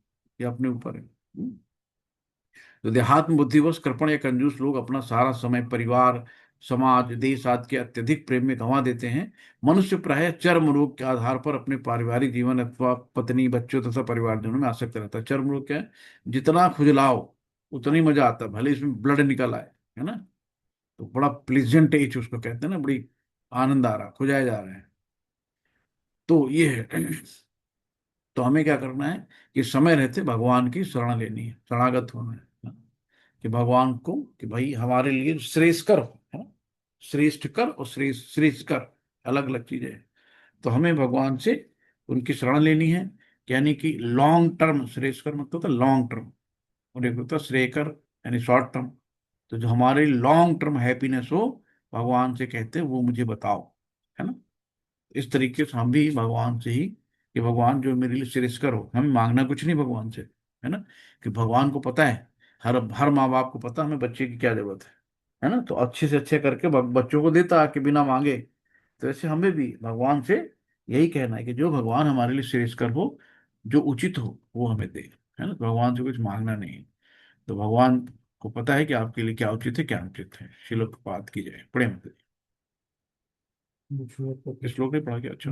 ये अपने ऊपर है। तो देहात्म बुद्धिवश कृपण या कंजूस लोग अपना सारा समय परिवार, समाज, देश आदि के अत्यधिक प्रेम में गंवा देते हैं। मनुष्य प्रायः चर्म रोग के आधार पर अपने पारिवारिक जीवन अथवा पत्नी बच्चों तथा परिवारजनों में आसक्त रहता है। चर्म रोग क्या है? जितना खुजलाओ उतना ही मजा आता है, भले इसमें ब्लड निकल आए, है ना। तो बड़ा प्लीजेंट एज उसको कहते हैं ना, बड़ी आनंद आ रहा, खुजाए जा रहे हैं। तो ये है। तो हमें क्या करना है कि समय रहते भगवान की शरण लेनी है, शरणागत होना है कि भगवान को, कि भाई हमारे लिए श्रेष्ठ कर हो, है ना। श्रेष्ठ कर और श्रेष्ठ श्रेष्ठ कर अलग अलग चीजें हैं। तो हमें भगवान से उनकी शरण लेनी है, यानी कि लॉन्ग टर्म श्रेष्ठ कर मतलब होता है लॉन्ग टर्म, और एक होता है श्रेय कर यानी शॉर्ट टर्म। तो जो हमारे लॉन्ग टर्म हैप्पीनेस हो, भगवान से कहते हैं वो मुझे बताओ, है ना। इस तरीके से हम भी भगवान से ही, कि भगवान जो मेरे लिए श्रेष्ठकर हो, हमें मांगना कुछ नहीं भगवान से, है ना। कि भगवान को पता है, हर हर माँ बाप को पता है हमें बच्चे की क्या जरूरत है ना। तो अच्छे से अच्छे करके बच्चों को देता कि बिना मांगे। तो ऐसे हमें भी भगवान से यही कहना है कि जो भगवान हमारे लिए श्रेष्ठकर हो, जो उचित हो वो हमें दे, है ना। तो भगवान से कुछ मांगना नहीं है। तो भगवान को पता है कि आपके लिए क्या उचित है क्या अनुचित है। श्रील बात की जाए प्रेम से। श्लोक नहीं पढ़ा क्या? अच्छा।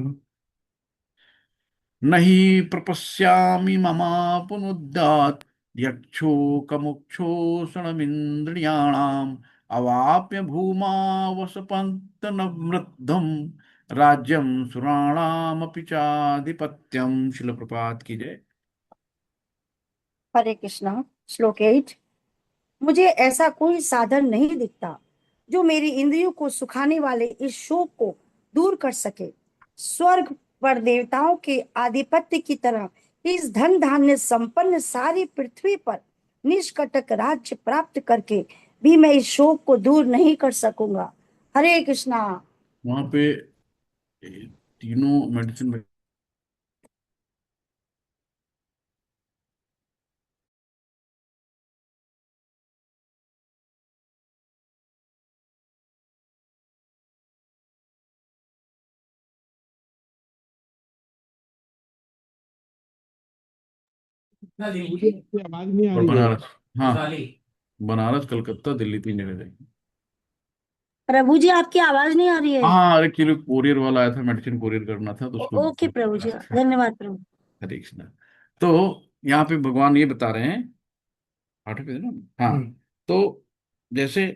नहीं प्रपश्यामि ममापुनुद्यात् यक्षोकमुक्षोषणमिन्द्रियाणाम् अवाप्य भूमा वसपन्तनवृद्धं राज्यं सुराणामपि चाधिपत्यम। शिल प्रपात की जय। हरे कृष्णा। श्लोक 8। मुझे ऐसा कोई साधन नहीं दिखता जो मेरी इंद्रियों को सुखाने वाले इस शोक को दूर कर सके। स्वर्ग पर देवताओं के आधिपत्य की तरह इस धन धान्य संपन्न सारी पृथ्वी पर निष्कटक राज्य प्राप्त करके भी मैं इस शोक को दूर नहीं कर सकूंगा। हरे कृष्णा। वहां पे तीनों मेडिसिन में मुझे आपकी आवाज नहीं आ और रही है। बनारस। हाँ, बनारस कलकत्ता दिल्ली 3 जगह जाएंगे। प्रभु जी आपकी आवाज नहीं आ रही है। हाँ, अरे एक्चुअली कोरियर वाला आया था, मेडिसिन कोरियर करना था तो उसको। ओके प्रभु जी, धन्यवाद प्रभु। हरे कृष्णा। तो यहाँ पे भगवान ये बता रहे हैं, आठवें पेज ना। हाँ। तो जैसे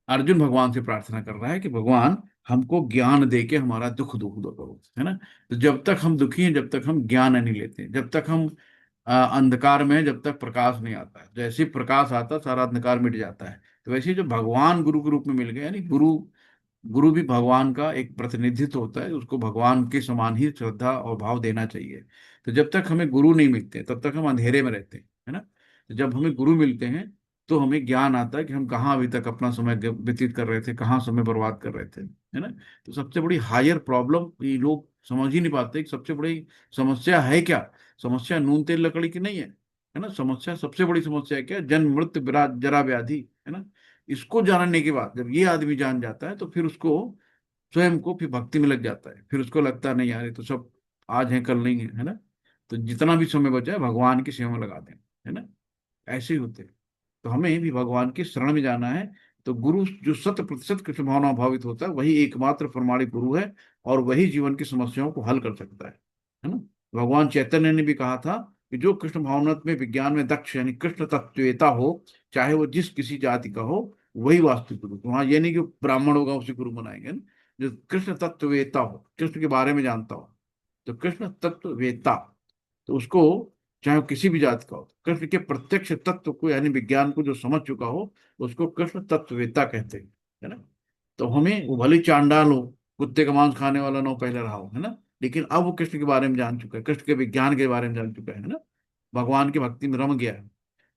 अर्जुन भगवान से प्रार्थना कर रहा है कि भगवान हमको ज्ञान दे के हमारा दुख दूर दो करो, है ना। तो जब तक हम दुखी हैं, जब तक हम ज्ञान नहीं लेते, जब तक हम अंधकार में हैं, जब तक प्रकाश नहीं आता है, जैसे ही प्रकाश आता है सारा अंधकार मिट जाता है। तो वैसे ही जो भगवान गुरु के रूप में मिल गए, यानी गुरु, गुरु भी भगवान का एक प्रतिनिधित्व होता है, उसको भगवान के समान ही श्रद्धा और भाव देना चाहिए। तो जब तक हमें गुरु नहीं मिलते तब तक हम अंधेरे में रहते हैं, है ना। तो जब हमें गुरु मिलते हैं तो हमें ज्ञान आता है कि हम कहाँ अभी तक अपना समय व्यतीत कर रहे थे, कहाँ समय बर्बाद कर रहे थे, है ना। तो सबसे बड़ी हायर प्रॉब्लम ये लोग समझ ही नहीं पाते कि सबसे बड़ी समस्या है क्या। समस्या नून तेल लकड़ी की नहीं है ना। समस्या, सबसे बड़ी समस्या है क्या? जन्म मृत्यु जरा व्याधि, है ना। इसको जानने के बाद जब ये आदमी जान जाता है तो फिर उसको स्वयं को फिर भक्ति में लग जाता है। फिर उसको लगता है नहीं यार, ये तो सब आज है कल नहीं है ना। तो जितना भी समय बचा है भगवान की सेवा में लगा दें, है ना। ऐसे ही होते हैं। तो हमें भी भगवान की शरण में जाना है। तो गुरु जो 100% कृष्ण भावना भावित होता है वही एकमात्र प्रमाणिक गुरु है, और वही जीवन की समस्याओं को हल कर सकता है ना। भगवान चैतन्य ने भी कहा था कि जो कृष्ण भावना में विज्ञान में दक्ष यानी कृष्ण तत्ववेता हो, चाहे वो जिस किसी जाति का हो, वही वास्तविक गुरु। तो वहाँ ये नहीं कि ब्राह्मण होगा उसी गुरु बनाएंगे ना। जो कृष्ण तत्ववेता हो, कृष्ण के बारे में जानता हो, तो कृष्ण तत्ववेता, तो उसको, चाहे वो किसी भी जाति का हो, कृष्ण के प्रत्यक्ष तत्व को यानी विज्ञान को जो समझ चुका हो, उसको कृष्ण तत्ववेता कहते हैं, है ना। तो हमें वो भले चांडाल हो, कुत्ते का मांस खाने वाला ना हो पहले रहा हो, है ना, लेकिन अब वो कृष्ण के बारे में जान चुका है, कृष्ण के विज्ञान के बारे में जान चुका है ना। भगवान की भक्ति में रम गया है।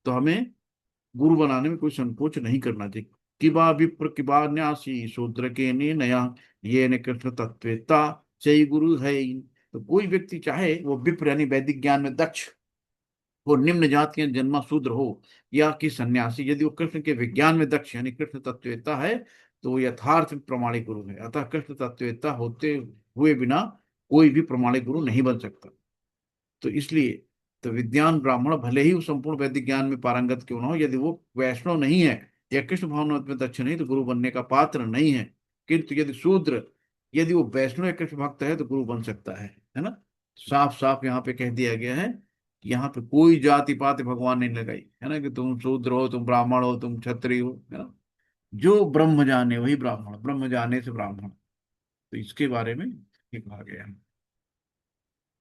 तो हमें गुरु बनाने में कोई संकोच नहीं करना चाहिए। किबा विप्र किबा न्यासी शूद्र के ने नया, ये न कृष्ण तत्वेता सही गुरु है ही। तो कोई व्यक्ति चाहे वो विप्र यानी वैदिक ज्ञान में दक्ष, वो निम्न जाति के जन्मा शूद्र हो, या कि सन्यासी, यदि वो कृष्ण के विज्ञान में दक्ष यानी कृष्ण तत्ववेता है, तो वो यथार्थ प्रमाणिक गुरु है। अतः कृष्ण तत्ववेता होते हुए बिना कोई भी प्रमाणिक गुरु नहीं बन सकता। तो इसलिए तो विद्वान ब्राह्मण भले ही वो संपूर्ण वैदिक ज्ञान में पारंगत क्यों ना हो, यदि वो वैष्णव नहीं है या कृष्ण भावना में दक्ष नहीं, तो गुरु बनने का पात्र नहीं है। किंतु यदि शूद्र, यदि वो वैष्णव या कृष्ण भक्त है तो गुरु बन सकता है ना। साफ साफ यहाँ पे कह दिया गया है कि यहाँ पे कोई जाति पाति भगवान ने लगाई, है ना, कि तुम शूद्र हो, तुम ब्राह्मण हो, तुम क्षत्रिय हो, है ना। जो ब्रह्म जाने वही ब्राह्मण, ब्रह्म जाने से ब्राह्मण। तो इसके बारे में ये कहा गया है।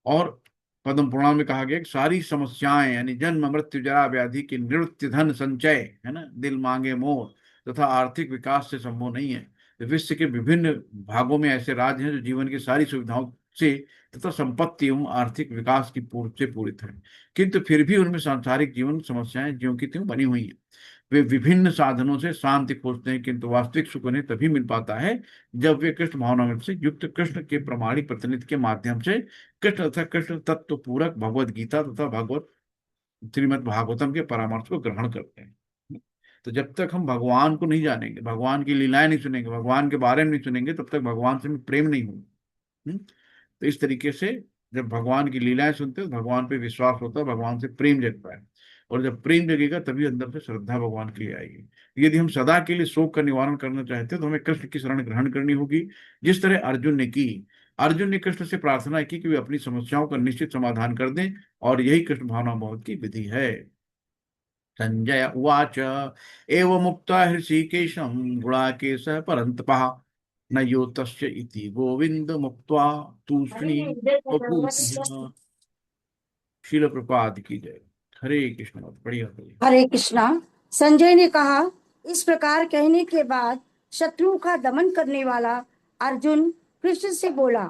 और पद्म पुराण में कहा गया कि सारी समस्याएं यानी जन्म मृत्यु जरा व्याधि की निवृत्ति धन संचय है ना, दिल मांगे मोह तथा आर्थिक विकास से संभव नहीं है। विश्व के विभिन्न भागों में ऐसे राज्य हैं जो जीवन की सारी सुविधाओं से तथा संपत्ति एवं आर्थिक विकास की पूर्व से पूरित है, किंतु फिर भी उनमें सांसारिक जीवन समस्याएं ज्यों की त्यों बनी हुई हैं। वे विभिन्न साधनों से शांति खोजते हैं, किंतु वास्तविक सुख उन्हें तभी मिल पाता है जब वे कृष्ण भावनामृत से युक्त कृष्ण के प्रमाणिक प्रतिनिधि के माध्यम से कृष्ण तथा कृष्ण तत्व पूरक भगवत गीता तथा भगवत श्रीमद् भागवतम के परामर्श को ग्रहण करते हैं। तो जब तक हम भगवान को नहीं जानेंगे, भगवान की लीलाएं नहीं सुनेंगे, भगवान के बारे में नहीं सुनेंगे, तब तक भगवान से हमें प्रेम नहीं होगा। तो इस तरीके से जब भगवान की लीलाएं सुनते हो, भगवान पे विश्वास होता है, भगवान से प्रेम जगता है, और जब प्रेम जगेगा तभी अंदर से श्रद्धा भगवान के लिए आएगी। यदि हम सदा के लिए शोक का निवारण करना चाहते हैं तो हमें कृष्ण की शरण ग्रहण करनी होगी, जिस तरह अर्जुन ने की। अर्जुन ने कृष्ण से प्रार्थना की कि वे अपनी समस्याओं का निश्चित समाधान कर दें, और यही कृष्ण भावना बहुत की विधि है। संजय उवाच एवं मुक्ता हृषीकेशं गुणाकेशः परन्तपः न यो तस्य इति गोविंद मुक्त्वा तूष्णीं बभूतिः। शील प्रपात की जय। हरे कृष्ण। बढ़िया बढ़िया। हरे कृष्णा। संजय ने कहा, इस प्रकार कहने के बाद शत्रुओं का दमन करने वाला अर्जुन कृष्ण से बोला,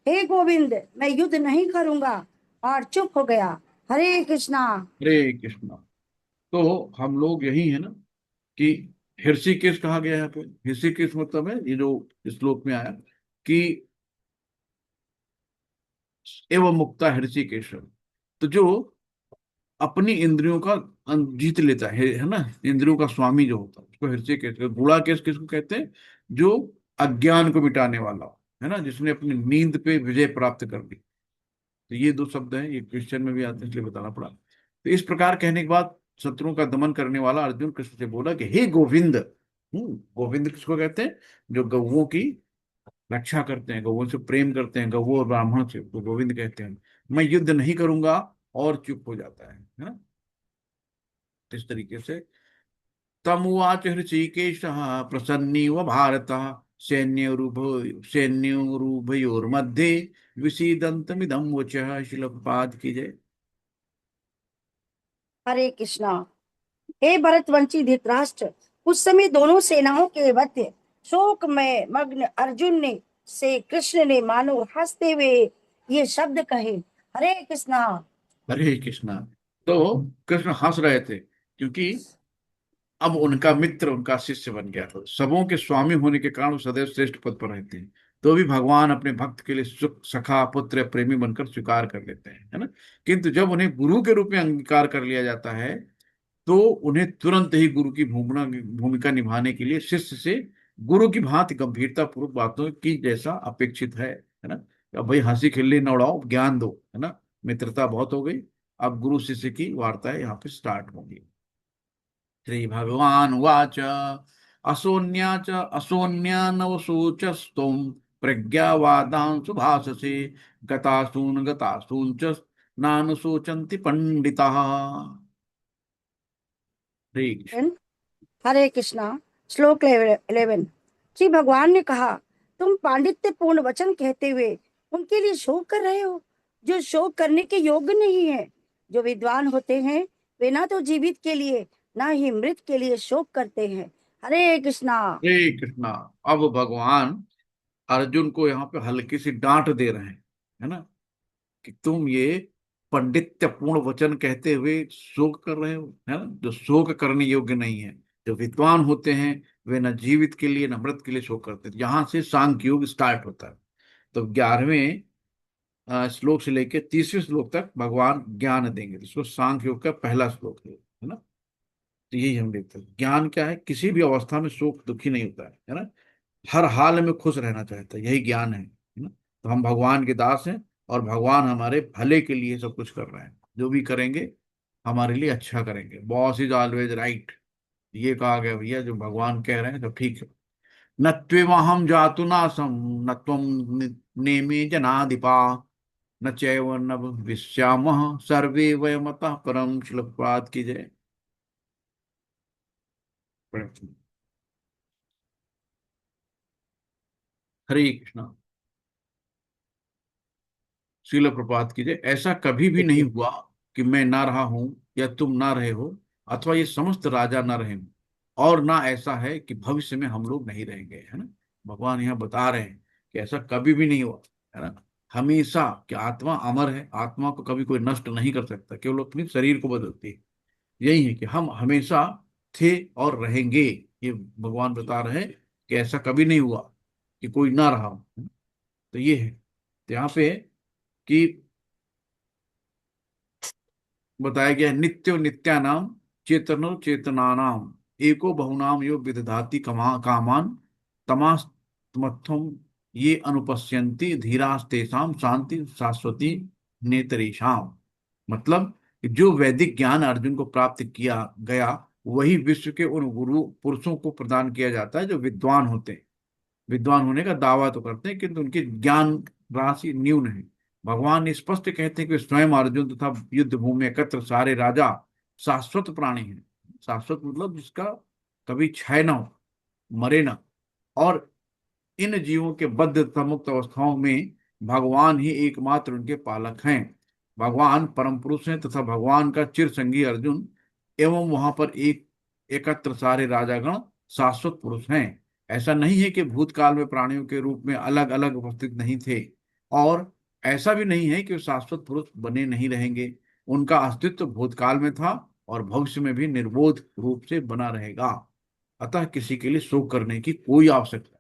हे गोविंद, मैं युद्ध नहीं करूंगा, और चुप हो गया। हरे कृष्णा। हरे कृष्ण। तो हम लोग यही है ना कि हृषिकेश कहा गया है यहाँ पे। हृषिकेश मतलब है ये जो श्लोक में आया कि एवं मुक्ता हृषिकेश, तो जो अपनी इंद्रियों का जीत लेता है ना, इंद्रियों का स्वामी जो होता है उसको हृषिकेश। गुणाकेश किसको कहते हैं? जो अज्ञान को मिटाने वाला हो, है ना, जिसने अपनी नींद पे विजय प्राप्त कर ली। तो ये दो शब्द हैं, ये क्वेश्चन में भी आते हैं इसलिए बताना पड़ा। तो इस प्रकार कहने के बाद शत्रुओं का दमन करने वाला अर्जुन कृष्ण से बोला कि हे गोविंद। गोविंद किसको कहते हैं? जो गौओं की रक्षा करते हैं, गौओं से प्रेम करते हैं, गौ और ब्राह्मण से, तो गोविंद कहते हैं। मैं युद्ध नहीं करूंगा, और चुप हो जाता है ना। तो इस तरीके से तमुवाच हृषीकेश प्रसन्नीव भारत सैन्योरुभयोर्मध्ये विषीदन्तमिदं वचः। शिलप्रपात की जय। हरे कृष्णा। हे भरतवंशी धृतराष्ट्र, उस समय दोनों सेनाओं के मध्य शोक में मग्न अर्जुन ने से कृष्ण ने मानो हंसते हुए ये शब्द कहे, हरे कृष्णा। हरे कृष्णा। तो कृष्ण हंस रहे थे क्योंकि अब उनका मित्र उनका शिष्य बन गया था। सबों के स्वामी होने के कारण वो सदैव श्रेष्ठ पद पर रहते हैं। तो भी भगवान अपने भक्त के लिए सुख सखा पुत्र या प्रेमी बनकर स्वीकार कर लेते हैं, है ना। किंतु जब उन्हें गुरु के रूप में अंगीकार कर लिया जाता है तो उन्हें तुरंत ही गुरु की भूमिका निभाने के लिए शिष्य से गुरु की भांति गंभीरता पूर्वक बातों की जैसा अपेक्षित है ना। अब भाई हंसी खिल्ली न उड़ाओ, ज्ञान दो, है ना। मित्रता बहुत हो गई, अब गुरु शिष्य की वार्ता यहाँ पे स्टार्ट होगी। श्री भगवान वाच असोन्या च असोन्या नवसोचस्तुम प्रज्ञावादां सुभाषसे गतासून च नानुशोचन्ति पंडिताः। हरे कृष्ण। हरे कृष्णा। श्लोक 11। श्री भगवान ने कहा, तुम पांडित्य पूर्ण वचन कहते हुए उनके लिए शोक कर रहे हो जो शोक करने के योग्य नहीं है। जो विद्वान होते हैं वे ना तो जीवित के लिए ना ही मृत के लिए शोक करते हैं। हरे कृष्णा। हरे कृष्णा। अब भगवान अर्जुन को यहाँ पे हल्की सी डांट दे रहे हैं, है ना, कि तुम ये पंडित्यपूर्ण वचन कहते हुए शोक कर रहे हो, है ना, जो शोक करने योग्य नहीं है। जो विद्वान होते हैं वे न जीवित के लिए न मृत के लिए शोक करते हैं। यहाँ से सांख्य योग स्टार्ट होता है। तो 11वें श्लोक से लेकर 30वें श्लोक तक भगवान ज्ञान देंगे। इसको सांख्य योग का पहला श्लोक है ना। तो यही हम देखते हैं, ज्ञान क्या है, किसी भी अवस्था में शोक दुखी नहीं होता है ना। हर हाल में खुश रहना चाहता है, यही ज्ञान है ना। तो हम भगवान के दास हैं, और भगवान हमारे भले के लिए सब कुछ कर रहे हैं। जो भी करेंगे हमारे लिए अच्छा करेंगे। बॉस इज ऑलवेज राइट, ये कहा गया भैया, जो भगवान कह रहे हैं तो ठीक है। न त्वेमहं जातु नासं न त्वं नेमे जनाधिपा न चैव न विश्यामः सर्वे वयमतः परम। श्लोक की जय। हरे कृष्णा। श्रील प्रपात कीजिए, ऐसा कभी भी नहीं हुआ कि मैं ना रहा हूं या तुम ना रहे हो, अथवा ये समस्त राजा ना रहे हों, और ना ऐसा है कि भविष्य में हम लोग नहीं रहेंगे, है ना। भगवान यहाँ बता रहे हैं कि ऐसा कभी भी नहीं हुआ, है ना। हमेशा कि आत्मा अमर है, आत्मा को कभी कोई नष्ट नहीं कर सकता, केवल अपने शरीर को बदलती है। यही है कि हम हमेशा थे और रहेंगे, ये भगवान बता रहे हैं कि ऐसा कभी नहीं हुआ कि कोई ना रहा हो। तो ये है, तो यहाँ पे कि बताया गया है, नित्यो नित्यानाम चेतनो चेतनानाम एको बहुनाम यो विदधाति कामान तमास्तमत्थम ये अनुपश्यन्ति धीरास्तेषाम शांति शाश्वती नेतरेषाम। मतलब कि जो वैदिक ज्ञान अर्जुन को प्राप्त किया गया, वही विश्व के उन गुरु पुरुषों को प्रदान किया जाता है जो विद्वान होते हैं। विद्वान होने का दावा तो करते हैं किंतु उनकी ज्ञान राशि न्यून है। भगवान ने स्पष्ट कहते हैं कि स्वयं अर्जुन तथा युद्ध भूमि में एकत्र सारे राजा शाश्वत प्राणी हैं। शाश्वत मतलब जिसका कभी क्षय ना हो, मरे ना। और इन जीवों के बद्ध तथा मुक्त अवस्थाओं में भगवान ही एकमात्र उनके पालक हैं। भगवान परम पुरुष हैं तथा भगवान का चिर संगी अर्जुन एवं वहां पर एक एकत्र सारे राजागण शाश्वत पुरुष हैं। ऐसा नहीं है कि भूतकाल में प्राणियों के रूप में अलग अलग उपस्थित नहीं थे, और ऐसा भी नहीं है कि वे शाश्वत पुरुष बने नहीं रहेंगे। उनका अस्तित्व भूतकाल में था और भविष्य में भी निर्बोध रूप से बना रहेगा। अतः किसी के लिए शोक करने की कोई आवश्यकता।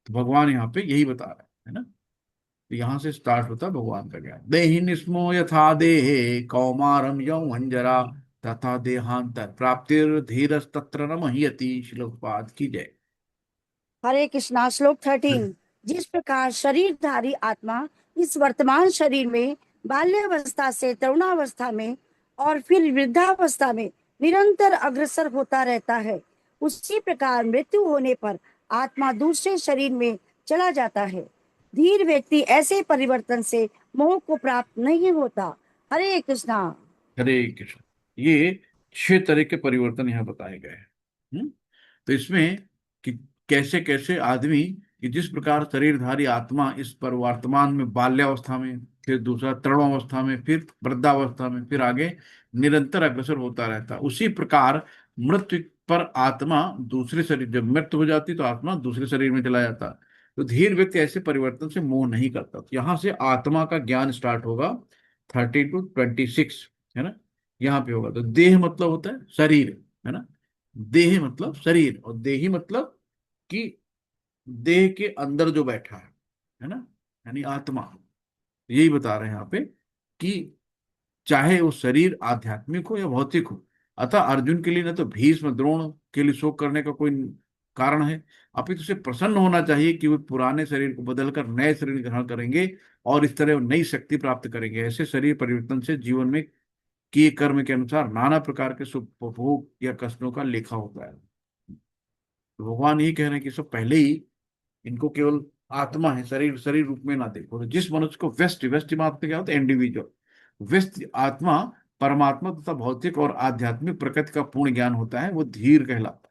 तो भगवान यहाँ पे यही बता रहे हैं, है ना। तो यहाँ से स्टार्ट होता है भगवान का ज्ञान। देहि निस्मो यथा देहे कौमारम यौवनजरा तथा देहांतर प्राप्तिर धीरस तत्र न मह्यति। श्लोकपाद की जय। हरे कृष्णा। श्लोक 13। जिस प्रकार शरीरधारी आत्मा इस वर्तमान शरीर में बाल्यावस्था से तरुणावस्था में और फिर वृद्धावस्था में निरंतर अग्रसर होता रहता है, उसी प्रकार मृत्यु होने पर आत्मा दूसरे शरीर में चला जाता है। धीर व्यक्ति ऐसे परिवर्तन से मोह को प्राप्त नहीं होता। हरे कृष्णा। हरे कृष्ण। ये 6 तरह के परिवर्तन यहाँ बताए गए हैं। तो इसमें कि कैसे कैसे आदमी कि जिस प्रकार शरीरधारी आत्मा इस पर वर्तमान में बाल्यावस्था में, फिर दूसरा तरुणावस्था में, फिर वृद्धावस्था में, फिर आगे निरंतर अग्रसर होता रहता है, उसी प्रकार मृत्यु पर आत्मा दूसरे शरीर, जब मृत्यु हो जाती तो आत्मा दूसरे शरीर में चला जाता। तो धीर व्यक्ति ऐसे परिवर्तन से मोह नहीं करता। तो यहाँ से आत्मा का ज्ञान स्टार्ट होगा 30 to 26, है ना। यहाँ पे होगा तो देह मतलब होता है शरीर, है ना। देह मतलब शरीर, और देही मतलब कि देह के अंदर जो बैठा है ना, यानी आत्मा। यही बता रहे हैं यहाँ पे कि चाहे वो शरीर आध्यात्मिक हो या भौतिक हो। अतः अर्जुन के लिए न तो भीष्म द्रोण के लिए शोक करने का कोई कारण है, अपितु उसे प्रसन्न होना चाहिए कि वे पुराने शरीर को बदलकर नए शरीर ग्रहण करेंगे और इस तरह वो नई शक्ति प्राप्त करेंगे। ऐसे शरीर परिवर्तन से जीवन में किए कर्म के अनुसार नाना प्रकार के सुख उपभोग या कष्टों का लेखा होता है। तो भगवान यही कह रहे हैं कि सब पहले ही इनको केवल आत्मा है, शरीर शरीर रूप में ना देखो। तो जिस मनुष्य को व्यष्टि, व्यष्टि मात्र क्या होता है, इंडिविजुअल। व्यष्टि आत्मा परमात्मा तथा भौतिक और आध्यात्मिक प्रकृति का पूर्ण ज्ञान होता है, वो धीर कहलाता है।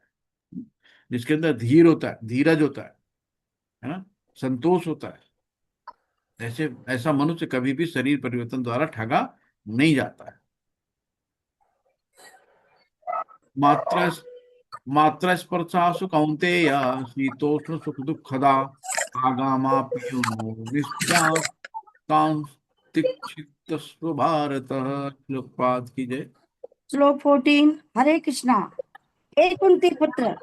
जिसके अंदर धीर होता है, धीरज होता है ना, संतोष होता है, ऐसे ऐसा मनुष्य कभी भी शरीर परिवर्तन द्वारा ठगा नहीं जाता है। मात्र मात्र स्पर्शासु कौन्तेय शीतोष्ण सुख दुखदा आगामाप्यो नित्यास्तांस्तिक्षितस्व भारत। श्लोकपाद की जय। श्लोक 14। हरे कृष्णा। हे कुंती पुत्र,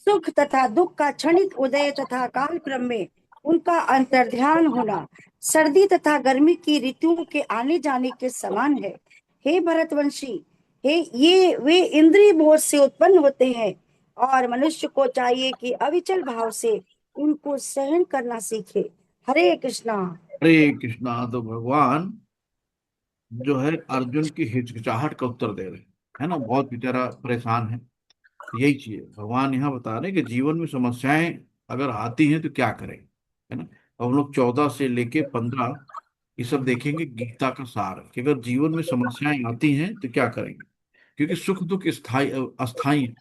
सुख तथा दुख का क्षणिक उदय तथा काल क्रम में उनका अंतर्ध्यान होना सर्दी तथा गर्मी की ऋतुओं के आने जाने के समान है। हे भरतवंशी, हे ये वे इंद्रिय भोग से उत्पन्न होते हैं और मनुष्य को चाहिए कि अविचल भाव से उनको सहन करना सीखे। हरे कृष्णा। हरे कृष्णा। तो भगवान जो है अर्जुन की हिचकिचाहट का उत्तर दे रहे हैं, है ना। बहुत बेचारा परेशान है। यही चीज है, भगवान यहाँ बता रहे हैं कि जीवन में समस्याएं अगर आती हैं तो क्या करें, है ना। अब हम लोग 14 से लेके 15 ये सब देखेंगे। गीता का सार है कि अगर जीवन में समस्याएं आती हैं तो क्या करेंगे, क्योंकि सुख दुख स्थायी अस्थाई है,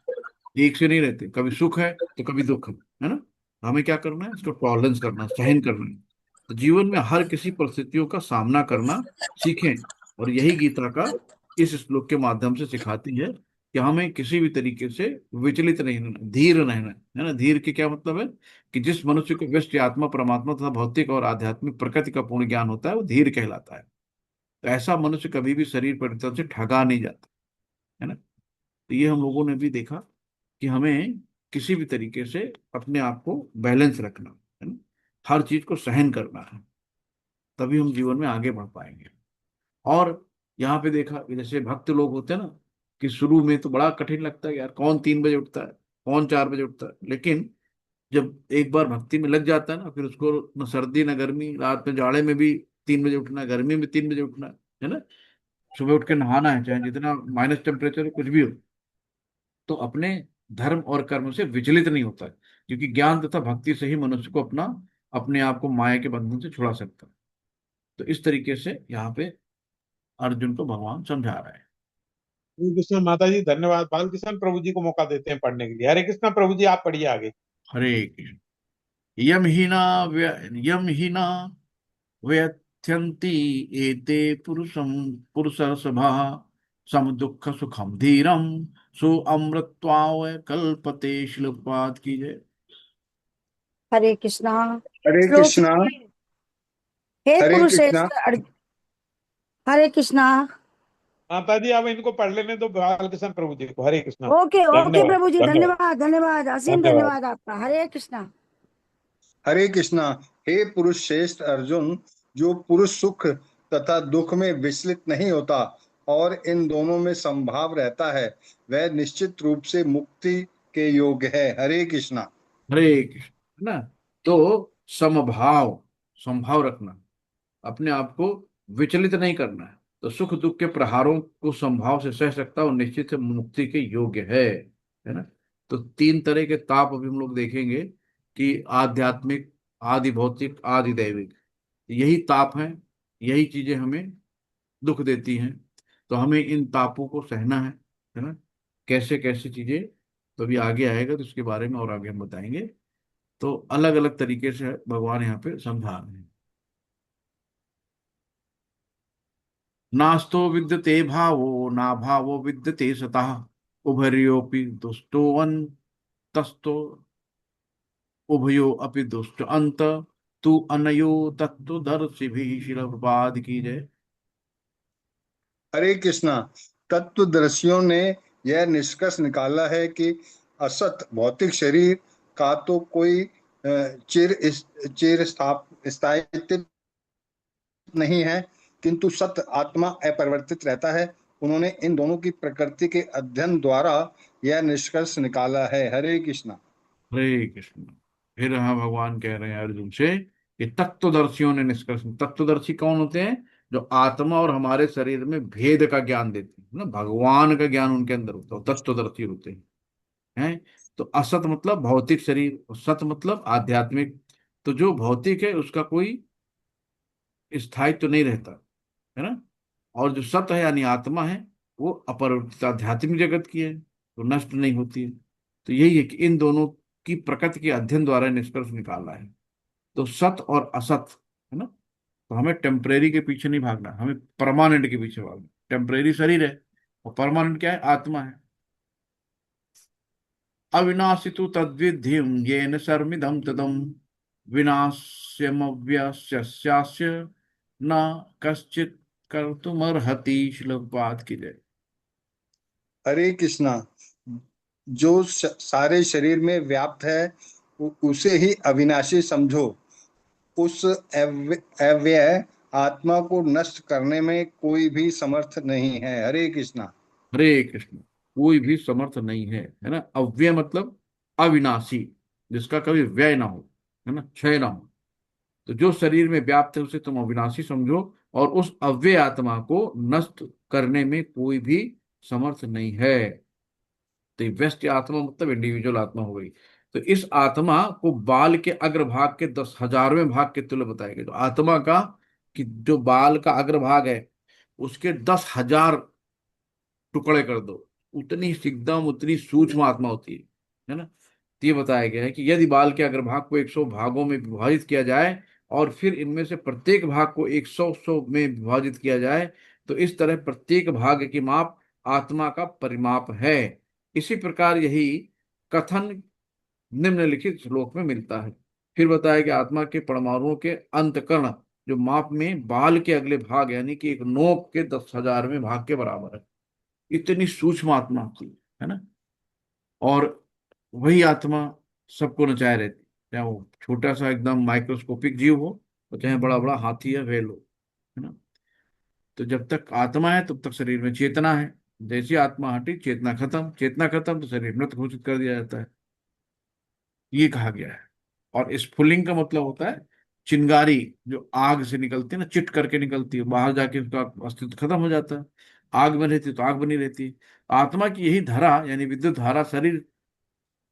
एक से नहीं रहते। कभी सुख है तो कभी दुख है ना। हमें क्या करना है, इसको टॉलरेंस करना है, सहन करना है। तो जीवन में हर किसी परिस्थितियों का सामना करना सीखें। और यही गीता का इस श्लोक के माध्यम से सिखाती है कि हमें किसी भी तरीके से विचलित नहीं रहना, धीर रहना है ना। धीर के क्या मतलब है कि जिस मनुष्य को व्यष्टि आत्मा परमात्मा तथा भौतिक और आध्यात्मिक प्रकृति का पूर्ण ज्ञान होता है वो धीर कहलाता है। तो ऐसा मनुष्य कभी भी शरीर परिवर्तन से ठगा नहीं जाता, है ना। तो ये हम लोगों ने भी देखा कि हमें किसी भी तरीके से अपने आप को बैलेंस रखना है ना, हर चीज को सहन करना है, तभी हम जीवन में आगे बढ़ पाएंगे। और यहाँ पे देखा कि जैसे भक्त लोग होते हैं ना, कि शुरू में तो बड़ा कठिन लगता है यार, कौन 3 बजे उठता है, कौन 4 बजे उठता है, लेकिन जब एक बार भक्ति में लग जाता है ना, फिर उसको न सर्दी न गर्मी, रात में जाड़े में भी 3 बजे उठना है, गर्मी में 3 बजे उठना है ना, सुबह उठ के नहाना है, चाहे जितना माइनस टेम्परेचर कुछ भी हो, तो अपने धर्म और कर्म से विचलित नहीं होता है। क्योंकि ज्ञान तथा भक्ति से ही मनुष्य को अपना अपने आप को माया के बंधन से छुड़ा सकता है। तो इस तरीके से यहाँ पे अर्जुन को भगवान समझा रहा है। हरे कृष्ण माता जी, धन्यवाद। बालकिशन प्रभु जी को मौका देते हैं पढ़ने के लिए। हरे कृष्ण प्रभु जी, आप पढ़िए आगे। हरे कृष्ण। यम ही न व्यथ्यन्ति एते पुरुषसभा सम दुःख सुखम धीरम सो अमृत्वाय कल्पते। श्लोकपाद की जय। हरे कृष्णा। हरे श्लोक कृष्णा। एक। हे हरे कृष्णा। कुरुश्रेष्ठ हरे कृष्णा। माता जी, अब इनको पढ़ लेने दो, बालकिशन प्रभु जी को। हरे कृष्णा। ओके ओके धन्यवाद। प्रभु जी, धन्यवाद। धन्यवाद धन्यवाद, असीम धन्यवाद। धन्यवाद आपका। हरे कृष्णा। हरे कृष्णा। हे पुरुष श्रेष्ठ अर्जुन, जो पुरुष सुख तथा दुख में विचलित नहीं होता और इन दोनों में संभाव रहता है, वह निश्चित रूप से मुक्ति के योग्य है। हरे कृष्णा। हरे कृष्ण, है ना। तो समभाव, संभाव रखना, अपने आप को विचलित नहीं करना है, तो सुख दुख के प्रहारों को संभाव से सह सकता है और निश्चित से मुक्ति के योग्य है ना। तो 3 तरह के ताप अभी हम लोग देखेंगे कि आध्यात्मिक, आदि भौतिक, आदि दैविक, यही ताप हैं, यही चीजें हमें दुख देती हैं। तो हमें इन तापों को सहना है ना। कैसे कैसे चीजें, तो अभी आगे आएगा तो उसके बारे में और आगे हम बताएंगे। तो अलग अलग तरीके से भगवान यहाँ पे समझा रहे हैं। नास्तो विद्यते भावो ना भावो विद्यते सतः उभयोपि दुष्टोऽन्तस्तो उभयो अपि दुष्ट अंत तू अनयो तत्वदर्शी भी। शिल प्रपाद की जय। हरे कृष्णा। तत्वदर्शियों ने यह निष्कर्ष निकाला है कि असत भौतिक शरीर का तो कोई चिर स्थायित्व नहीं है, किंतु सत आत्मा अपरिवर्तित रहता है। उन्होंने इन दोनों की प्रकृति के अध्ययन द्वारा यह निष्कर्ष निकाला है। हरे कृष्णा। हरे कृष्ण। फिर यहाँ भगवान कह रहे हैं अर्जुन से कि तत्वदर्शियों ने निष्कर्ष, तत्वदर्शी कौन होते हैं? जो आत्मा और हमारे शरीर में भेद का ज्ञान देते हैं ना, भगवान का ज्ञान उनके अंदर होता है, वो तत्वदर्शी होते हैं। तो असत मतलब भौतिक शरीर और सत मतलब आध्यात्मिक। तो जो भौतिक है उसका कोई स्थायित्व तो नहीं रहता, है ना। और जो सत है यानी आत्मा है, वो अपरिवर्तित आध्यात्मिक जगत की है, तो नष्ट नहीं होती है। तो यही है कि इन दोनों की प्रकृति के अध्ययन द्वारा निष्कर्ष निकालना है। तो सत और असत, है ना। तो हमें टेम्परेरी के पीछे नहीं भागना, हमें परमानेंट के पीछे भागना। टेम्परेरी शरीर है और परमानेंट क्या है? आत्मा है। अविनाशी तो तद्विधिम येन सर्वमिदं तदम विनाश्यमव्यस्यस्य न कश्चित् कर्तुमर्हति। श्लोकपाद की जय। हरे कृष्णा। जो सारे शरीर में व्याप्त है, उसे ही अविनाशी समझो। उस अव्यय आत्मा को नष्ट करने में कोई भी समर्थ नहीं है। हरे कृष्णा। हरे कृष्ण। कोई भी समर्थ नहीं है ना। अव्यय मतलब अविनाशी, जिसका कभी व्यय ना हो, है ना, क्षय ना हो। तो जो शरीर में व्याप्त है उसे तुम अविनाशी समझो, और उस अव्यय आत्मा को नष्ट करने में कोई भी समर्थ नहीं है। तो ये व्यष्टि आत्मा मतलब इंडिविजुअल आत्मा हो गई। तो इस आत्मा को बाल के अग्रभाग के 10,000वें भाग के तुल्य बताया गया। तो आत्मा का, कि जो बाल का अग्रभाग है उसके 10,000 टुकड़े कर दो, उतनी एकदम उतनी सूक्ष्म आत्मा होती है ना। तो ये बताया गया है कि यदि बाल के अग्रभाग को 100 भागों में विभाजित किया जाए और फिर इनमें से प्रत्येक भाग को 100 में विभाजित किया जाए, तो इस तरह प्रत्येक भाग की माप आत्मा का परिमाप है। इसी प्रकार यही कथन निम्नलिखित श्लोक में मिलता है। फिर बताया कि आत्मा के परमाणुओं के अंतकण जो माप में बाल के अगले भाग यानी कि एक नोक के 10,000वें भाग के बराबर है। इतनी सूक्ष्म आत्मा होती है ना। और वही आत्मा सबको नचाए रहती, चाहे वो छोटा सा एकदम माइक्रोस्कोपिक जीव हो और चाहे बड़ा बड़ा हाथी या व्हेल हो, है ना। तो जब तक आत्मा है तब तक शरीर में चेतना है। जैसी आत्मा हटी चेतना खत्म, चेतना खत्म तो शरीर मृत घोषित कर दिया जाता है, ये कहा गया है। और स्फुलिंग का मतलब होता है चिंगारी, जो आग से निकलती है ना, चिट करके निकलती है, बाहर जाके उसका अस्तित्व खत्म हो जाता है। आग में रहती है तो आग बनी रहती है। आत्मा की यही धारा यानी विद्युत धारा शरीर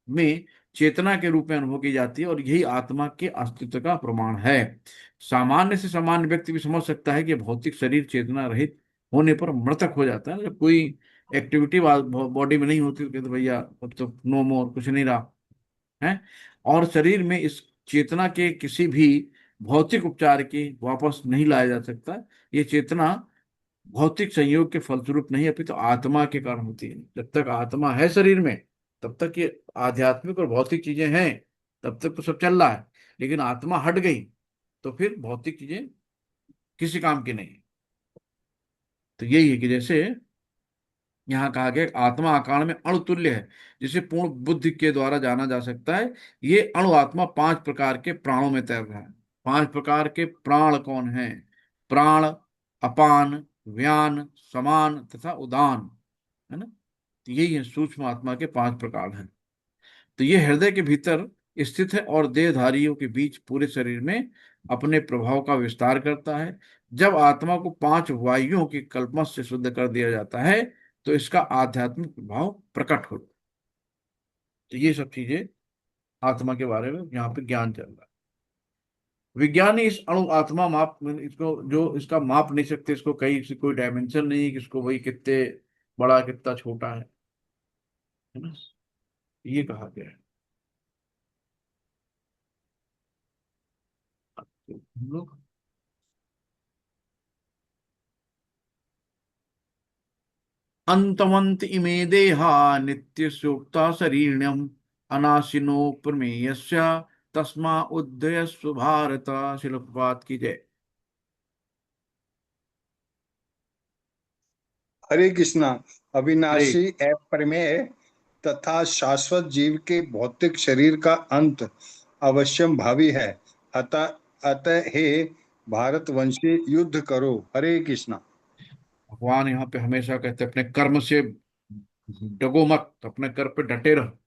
में चेतना के रूप में अनुभव की जाती है, और यही आत्मा के अस्तित्व का प्रमाण है। सामान्य से सामान्य व्यक्ति भी समझ सकता है कि भौतिक शरीर चेतना रहित होने पर मृतक हो जाता है। जब कोई एक्टिविटी बॉडी में नहीं होती तो कहते भैया अब तो नो मोर, कुछ नहीं रहा है। और शरीर में इस चेतना के किसी भी भौतिक उपचार के वापस नहीं लाया जा सकता। ये चेतना भौतिक संयोग के फलस्वरूप नहीं, अपितु तो आत्मा के कारण होती है। जब तक आत्मा है शरीर में तब तक ये आध्यात्मिक और भौतिक चीजें हैं, तब तक तो सब चल रहा है। लेकिन आत्मा हट गई तो फिर भौतिक चीजें किसी काम की नहीं। तो यही है कि जैसे यहाँ कहा गया आत्मा आकार में अणु तुल्य है, जिसे पूर्ण बुद्धि के द्वारा जाना जा सकता है। ये अणु आत्मा 5 प्रकार के प्राणों में तैर रहा है। 5 प्रकार के प्राण कौन है? प्राण, अपान, व्यान, समान तथा उदान, है ना। तो यही है सूक्ष्म आत्मा के 5 प्रकार हैं। तो ये हृदय के भीतर स्थित है और देहधारियों के बीच पूरे शरीर में अपने प्रभाव का विस्तार करता है। जब आत्मा को 5 वायुओं की कल्पना से शुद्ध कर दिया जाता है तो इसका आध्यात्मिक प्रभाव प्रकट होता है। तो ये सब चीजें आत्मा के बारे में यहाँ पे ज्ञान चल रहा है। विज्ञानी इस अणु आत्मा माप इसको जो इसका माप नहीं सकते, इसको कहीं से कोई डायमेंशन नहीं है कि इसको वही कितने बड़ा कितना छोटा है ना। ये कहा गया है। तो हम लोग अंतवंत इमे देहा नित्य सुक्ता शरीरम अनाशिनो प्रमेयस्य तस्मा उदयस्व भारत। शिल प्रभात की जय। हरे कृष्णा। हरे अविनाशी अप्रमेय तथा शाश्वत जीव के भौतिक शरीर का अंत अवश्यम भावी है। अतः अतः हे भारतवंशी युद्ध करो। हरे कृष्णा। भगवान यहाँ पे हमेशा कहते हैं अपने कर्म से डगो मत, अपने कर्म पे डटे रहो।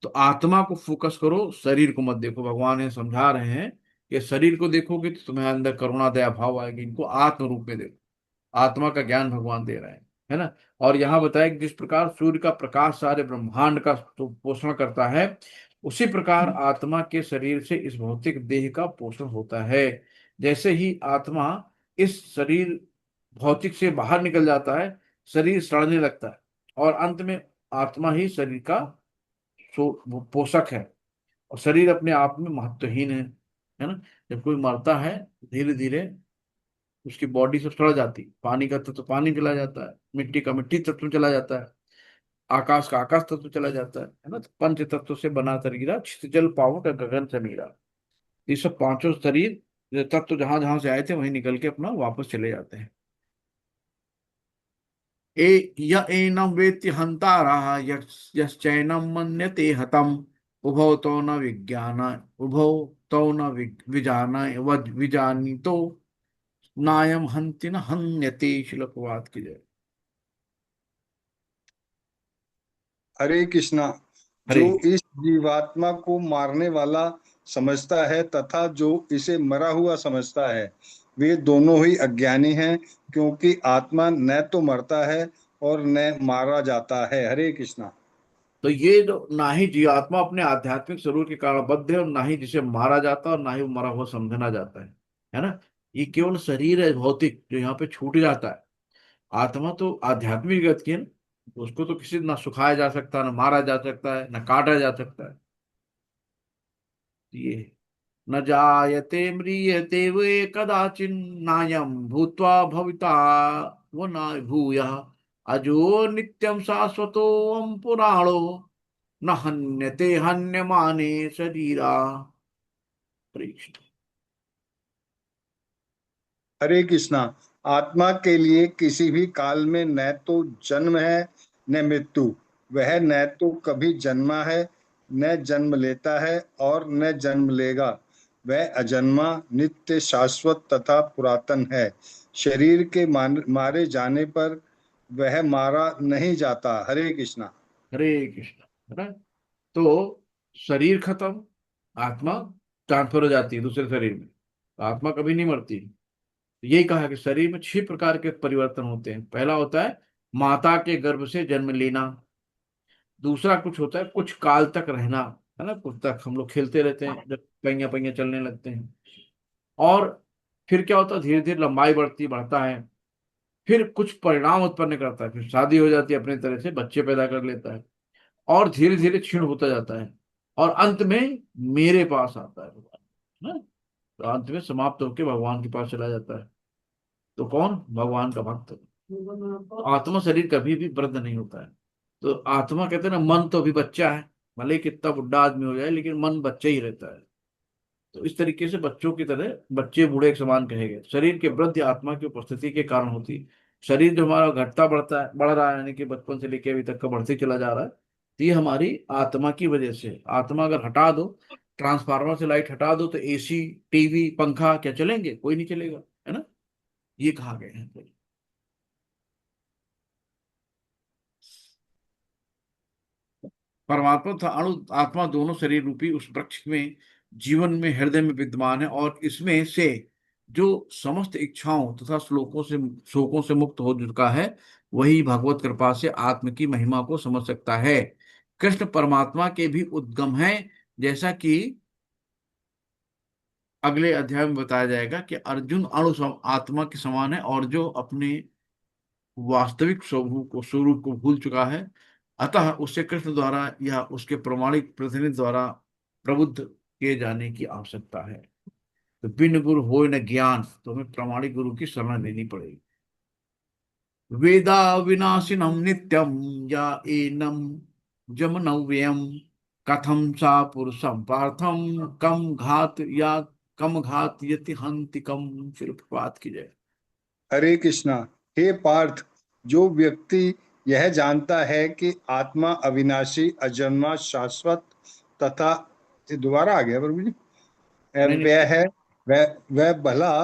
तो आत्मा को फोकस करो, शरीर को मत देखो। भगवान ये समझा रहे हैं कि शरीर को देखोगे तो तुम्हें अंदर करुणा दया भाव आएगी, इनको आत्म रूप में देखो। आत्मा का ज्ञान भगवान दे रहे हैं, है ना। और यहाँ बताया कि जिस प्रकार सूर्य का प्रकाश सारे ब्रह्मांड का तो पोषण करता है, उसी प्रकार आत्मा के शरीर से इस भौतिक देह का पोषण होता है। जैसे ही आत्मा इस शरीर भौतिक से बाहर निकल जाता है, शरीर सड़ने लगता है, और अंत में आत्मा ही शरीर का वो पोषक है। और शरीर अपने आप में महत्वहीन है ना। जब कोई मरता है धीरे धीरे उसकी बॉडी सब सड़ जाती, पानी का तत्व पानी चला जाता है, मिट्टी का मिट्टी तत्व चला जाता है, आकाश का आकाश तत्व चला जाता है ना। तो पंच तत्व से बना शरीर क्षित जल पावक गगन समीरा। ये सब पांचों शरीर तत्व जहां जहां से आए थे वहीं निकल के अपना वापस चले जाते हैं। ए य एनं वेत्ति हन्तारः यश्चैनं मन्यते हतम् उभौ तौ न विज्ञान उभौ तौ न विजानीतो नायम हन्ति न हन्यते। श्लोकवाद की जय। हरे कृष्णा। हरे जो इस जीवात्मा को मारने वाला समझता है तथा जो इसे मरा हुआ समझता है, वे दोनों ही अज्ञानी हैं, क्योंकि आत्मा न तो मरता है और न मारा जाता है। हरे कृष्णा। तो ये जो ना ही जीवात्मा अपने आध्यात्मिक स्वरूप के कारण बद्ध है, और ना ही जिसे मारा जाता है, और ना ही वो मरा हुआ समझना जाता है ना। ये केवल शरीर है भौतिक जो यहाँ पे छूट जाता है। आत्मा तो आध्यात्मिक गति की है ना, उसको तो किसी ना सुखाया जा सकता, ना मारा जा सकता है, ना काटा जा सकता है। ये न जायते म्रियते वे कदाचिन्नायं भूत्वा भविता वो न भूयः अजो नित्यं शाश्वतोऽयं पुराणो न हन्यते हन्यमाने शरीरा। हरे कृष्ण। हरे कृष्णा। आत्मा के लिए किसी भी काल में न तो जन्म है न मृत्यु। वह न तो कभी जन्मा है न जन्म लेता है और न जन्म लेगा। वह अजन्मा, नित्य, शाश्वत तथा पुरातन है। शरीर के मारे जाने पर वह मारा नहीं जाता। हरे कृष्णा। हरे कृष्ण। है ना? तो शरीर खत्म, आत्मा ट्रांसफर हो जाती है दूसरे शरीर में, आत्मा कभी नहीं मरती। तो यही कहा कि शरीर में 6 प्रकार के परिवर्तन होते हैं। पहला होता है माता के गर्भ से जन्म लेना। दूसरा कुछ होता है कुछ काल तक रहना, है ना, कुछ तक हम लोग खेलते रहते हैं जब पहिया पहिया चलने लगते हैं। और फिर क्या होता है, धीरे धीरे लंबाई बढ़ता है। फिर कुछ परिणाम उत्पन्न करता है, फिर शादी हो जाती है, अपने तरह से बच्चे पैदा कर लेता है, और धीरे धीरे क्षीण होता जाता है, और अंत में मेरे पास आता है भगवान, है ना? तो अंत में समाप्त होकर भगवान के पास चला जाता है। तो कौन? भगवान का भक्त। आत्मा शरीर कभी भी वृद्ध नहीं होता है। तो आत्मा कहते हैं ना, मन तो अभी बच्चा है, भले ही कितना बुढ़ा आदमी हो जाए लेकिन मन बच्चा ही रहता है। तो इस तरीके से बच्चों की तरह बच्चे बूढ़े एक समान कहे गए। शरीर के वृद्धि आत्मा की उपस्थिति के कारण होती है। शरीर जो हमारा घटता बढ़ता है, बढ़ रहा है, यानी कि बचपन से लेके अभी तक का बढ़ते चला जा रहा है, तो ये हमारी आत्मा की वजह से। आत्मा अगर हटा दो, ट्रांसफार्मर से लाइट हटा दो, तो एसी, टीवी, पंखा क्या चलेंगे? कोई नहीं चलेगा, है ना? ये कहा गया है। परमात्मा तथा अणु आत्मा दोनों शरीर रूपी उस वृक्ष में जीवन में हृदय में विद्यमान है, और इसमें से जो समस्त इच्छाओं तथा श्लोकों से शोकों से मुक्त हो चुका है, वही भगवत कृपा से आत्म की महिमा को समझ सकता है। कृष्ण परमात्मा के भी उद्गम है, जैसा कि अगले अध्याय में बताया जाएगा कि अर्जुन आत्मा के समान है, और जो अपने वास्तविक स्वरूप को भूल चुका है, अतः उसे कृष्ण द्वारा या उसके प्रमाणिक प्रतिनिधि द्वारा प्रबुद्ध किए जाने की आवश्यकता है। तो बिन गुरु हो न ज्ञान, तो हमें प्रामाणिक गुरु की शरण लेनी पड़ेगी। वेदा विनाशिनम नित्यम या एनम जमनव्ययम कथम सा पुरुषम पार्थम कम घात यति हंति कम। शिल प्रपात की जय। हरे कृष्णा। हे पार्थ, जो व्यक्ति यह जानता है कि आत्मा अविनाशी, अजन्मा, शाश्वत तथा, ये दोबारा आ गया प्रभु जी, नहीं नहीं, वह है, वह भला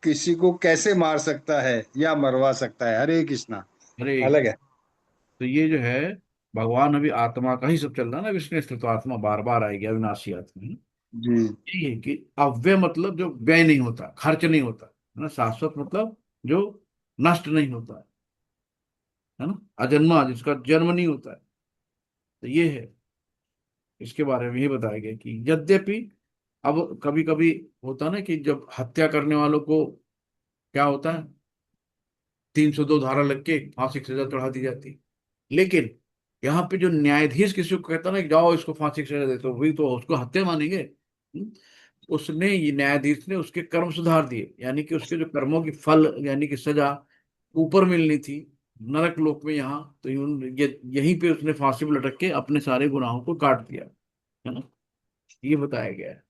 किसी को कैसे मार सकता है या मरवा सकता है। हरे कृष्णा। अरे अलग है। तो ये जो है, भगवान अभी आत्मा का ही सब चल रहा है ना, विष्णु स्थिर, तो आत्मा बार बार आएगी, अविनाशी आत्मा है। जी। यही है कि अव्यय मतलब जो व्यय नहीं होता, खर्च नहीं होता, है ना? शाश्वत मतलब जो नष्ट नहीं होता है ना? अजन्मा जिसका जन्म नहीं होता है। तो ये है, इसके बारे में ये बताया गया कि यद्यपि अब कभी कभी होता है ना कि जब हत्या करने वालों को क्या होता है, 302 धारा लग के फांसी की सजा चढ़ा दी जाती है। लेकिन यहाँ पे जो न्यायाधीश किसी को कहता ना कि जाओ इसको फांसी की सजा दे, तो वही तो उसको हत्या मानेंगे। उसने, ये न्यायाधीश ने उसके कर्म सुधार दिए, यानी कि उसके जो कर्मों की फल यानी कि सजा ऊपर मिलनी थी नरक लोक में, यहाँ तो यहीं पे उसने फांसी पर लटक के अपने सारे गुनाहों को काट दिया, है ना? ये बताया गया है।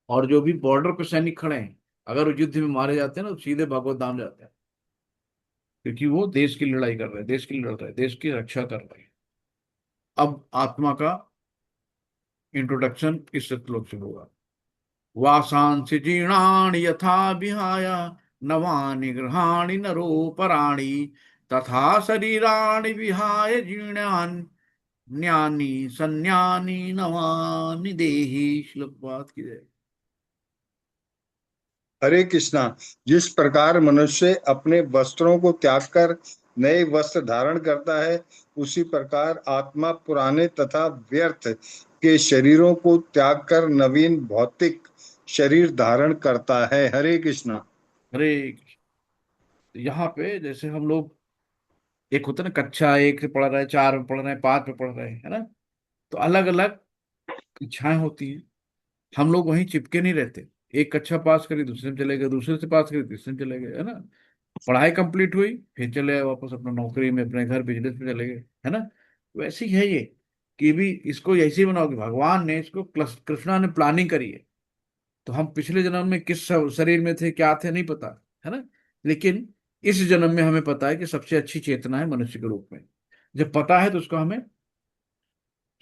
और जो भी बॉर्डर पे सैनिक खड़े हैं, अगर वो युद्ध में मारे जाते हैं ना, तो सीधे भगवत धाम जाते हैं, क्योंकि वो देश की लड़ाई कर रहे हैं, देश की लड़ रहे हैं, देश की रक्षा कर रहे हैं। अब आत्मा का इंट्रोडक्शन इस श्लोक से होगा। वासांसि जीर्णानि यथा विहाय नवानि गृहाणि नरोपराणि तथा शरीराणि विहाय जीर्णानि न्यानि सन्यानि नवानि देहि। श्लोक बात की जाए। हरे कृष्णा। जिस प्रकार मनुष्य अपने वस्त्रों को त्याग कर नए वस्त्र धारण करता है, उसी प्रकार आत्मा पुराने तथा व्यर्थ के शरीरों को त्याग कर नवीन भौतिक शरीर धारण करता है। हरे कृष्णा। हरे यहाँ पे जैसे हम लोग, एक होता है ना कक्षा एक से पढ़ रहे हैं, चार में पढ़ रहे हैं, पांच में पढ़ रहे हैं, है ना? तो अलग अलग इच्छाएं होती हैं। हम लोग वहीं चिपके नहीं रहते। एक कक्षा पास करी, दूसरे में चले गए, दूसरे से पास करी, तीसरे में चले गए, है ना। पढ़ाई कंप्लीट हुई, फिर चले आए वापस अपना नौकरी में, अपने घर बिजनेस में चले गए, है ना। वैसे ही है ये, कि भी इसको ऐसे ही बनाओगे। भगवान ने इसको, कृष्णा ने प्लानिंग करी है। तो हम पिछले जन्म में किस शरीर में थे, क्या थे, नहीं पता, है ना। लेकिन इस जन्म में हमें पता है कि सबसे अच्छी चेतना है मनुष्य के रूप में। जब पता है तो उसको हमें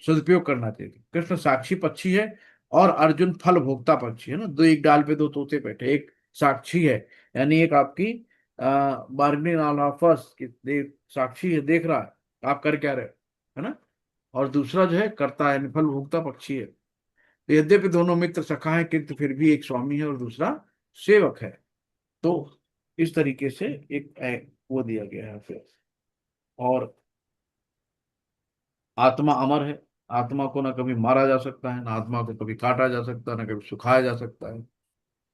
सदुपयोग करना चाहिए। कृष्ण साक्षी पक्षी है और अर्जुन फल भोक्ता पक्षी है ना। दो, एक डाल पे दो तोते बैठे, एक साक्षी है, यानी एक आपकी बार्गेनिंग ऑन ऑफर्स की साक्षी है, देख रहा है आप कर क्या रहे हो, है ना। और दूसरा जो है कर्ता है, यानी फल भोक्ता पक्षी है। तो यद्यपि दोनों मित्र सखा है, किंतु फिर भी एक स्वामी है और दूसरा सेवक है। तो इस तरीके से एक वो दिया गया है फिर। और आत्मा अमर है। आत्मा को ना कभी मारा जा सकता है, ना आत्मा को कभी काटा जा सकता है, ना कभी सुखाया जा सकता है।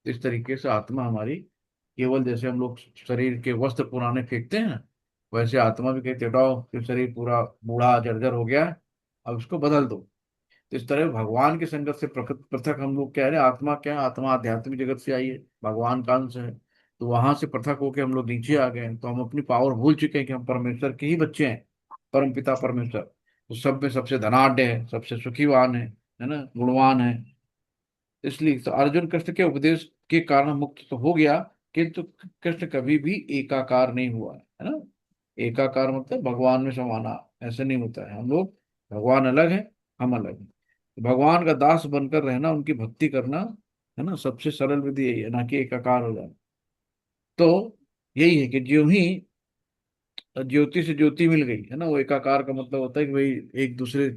इस तरीके से आत्मा हमारी, केवल जैसे हम लोग शरीर के वस्त्र पुराने फेंकते हैं ना, वैसे आत्मा भी कहते हटाओ, कि शरीर पूरा बूढ़ा जर्जर हो गया है, अब इसको बदल दो। तो इस तरह भगवान की संगत से पृथक हम लोग कह रहे हैं। आत्मा क्या है? आत्मा आध्यात्मिक जगत से आई है, भगवान का अंश है। तो वहां से पृथक होकर हम लोग नीचे आ गए हैं, तो हम अपनी पावर भूल चुके हैं कि हम परमेश्वर के ही बच्चे हैं। परम पिता परमेश्वर तो सब में सबसे धनाढ्य है, सबसे सुखीवान है ना, गुणवान है। इसलिए तो अर्जुन कृष्ण के उपदेश के कारण मुक्त तो हो गया, किंतु कृष्ण कभी भी एकाकार नहीं हुआ है ना। एकाकार मतलब भगवान में समाना, ऐसे नहीं होता है। हम लोग, भगवान अलग है, हम अलग हैं। भगवान का दास बनकर रहना, उनकी भक्ति करना, है ना, सबसे सरल विधि यही है, ना कि एकाकार हो जाना। तो यही है कि ज्यों ही ज्योति से ज्योति मिल गई, है ना, वो एकाकार का मतलब होता है कि भाई एक दूसरे,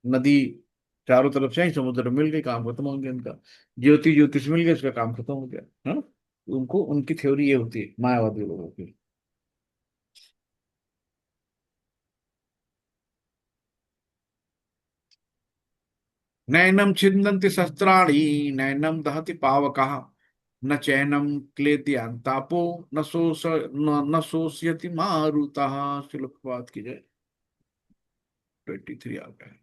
नदी चारों तरफ से ही समुद्र मिल गई, काम खत्म हो गया उनका। ज्योति ज्योति से मिल गई, उसका काम खत्म हो गया, है ना। उनको, उनकी थ्योरी ये होती है मायावादी लोगों की। नैनम छिन्दन्ति शस्त्राणि, नैनम दहति पावकः, न चैनम क्लेदयांतापो, न शोषयति मारुतः। श्लोक बात की जाए 23 आ गया है।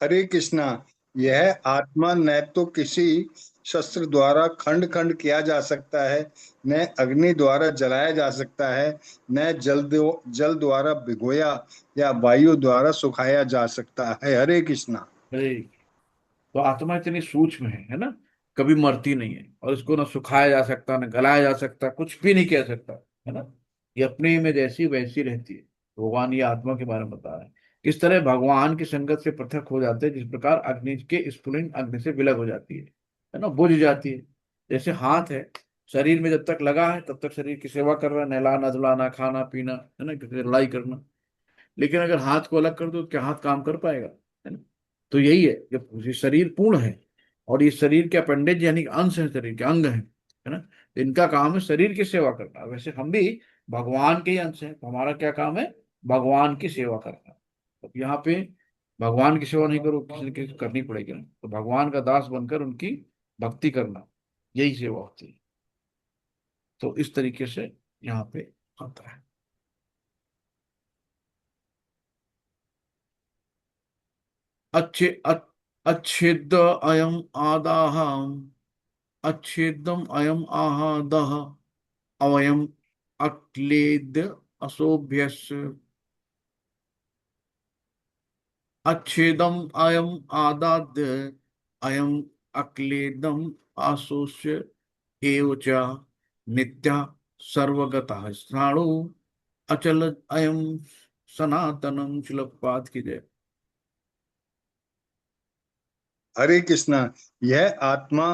हरे कृष्णा, यह आत्मा न तो किसी शस्त्र द्वारा खंड खंड किया जा सकता है, न अग्नि द्वारा जलाया जा सकता है, न जल द्वारा भिगोया या वायु द्वारा सुखाया जा सकता है। हरे कृष्णा। अरे, तो आत्मा इतनी सूक्ष्म है ना, कभी मरती नहीं है, और इसको ना सुखाया जा सकता, ना गलाया जा सकता, कुछ भी नहीं किया सकता, है ना। ये अपने में जैसी वैसी रहती है। तो भगवान ये आत्मा के बारे में बता रहे हैं, किस तरह भगवान की संगत से पृथक हो जाते हैं, जिस प्रकार अग्नि के स्फुलिंग अग्नि से विलग हो जाती है ना, बुझ जाती है। जैसे हाथ है, शरीर में जब तक लगा है तब तक शरीर की सेवा कर रहा है, नहलाना धुलाना, खाना पीना, है ना, किसी से लड़ाई करना। लेकिन अगर हाथ को अलग कर दो तो क्या हाथ काम कर पाएगा, है ना। तो यही है, जब ये शरीर पूर्ण है, और ये शरीर के अपेंडेज यानी कि अंश है, शरीर के अंग है ना, तो इनका काम है शरीर की सेवा करना। वैसे हम भी भगवान के ही अंश हैं, तो हमारा क्या काम है? भगवान की सेवा करना। तो यहाँ पे भगवान की सेवा नहीं करो, किसी न किसी को करनी पड़ेगी ना, तो भगवान का दास बनकर उनकी भक्ति करना, यही सेवा होती है। तो इस तरीके से यहाँ पे आता है। अच्छे अच्छेद अयम आदाह, अच्छेदम अयम आहादः, अवयम अक्लेद असोभ्यस्य, अच्छेदम अयम आदाद, अयम अक्लेदम आसोष्य एव च, नित्य सर्वगतः स्थाणु, अचल अयम सनातनम। श्लोकपाद की जय। हरे कृष्णा, यह आत्मा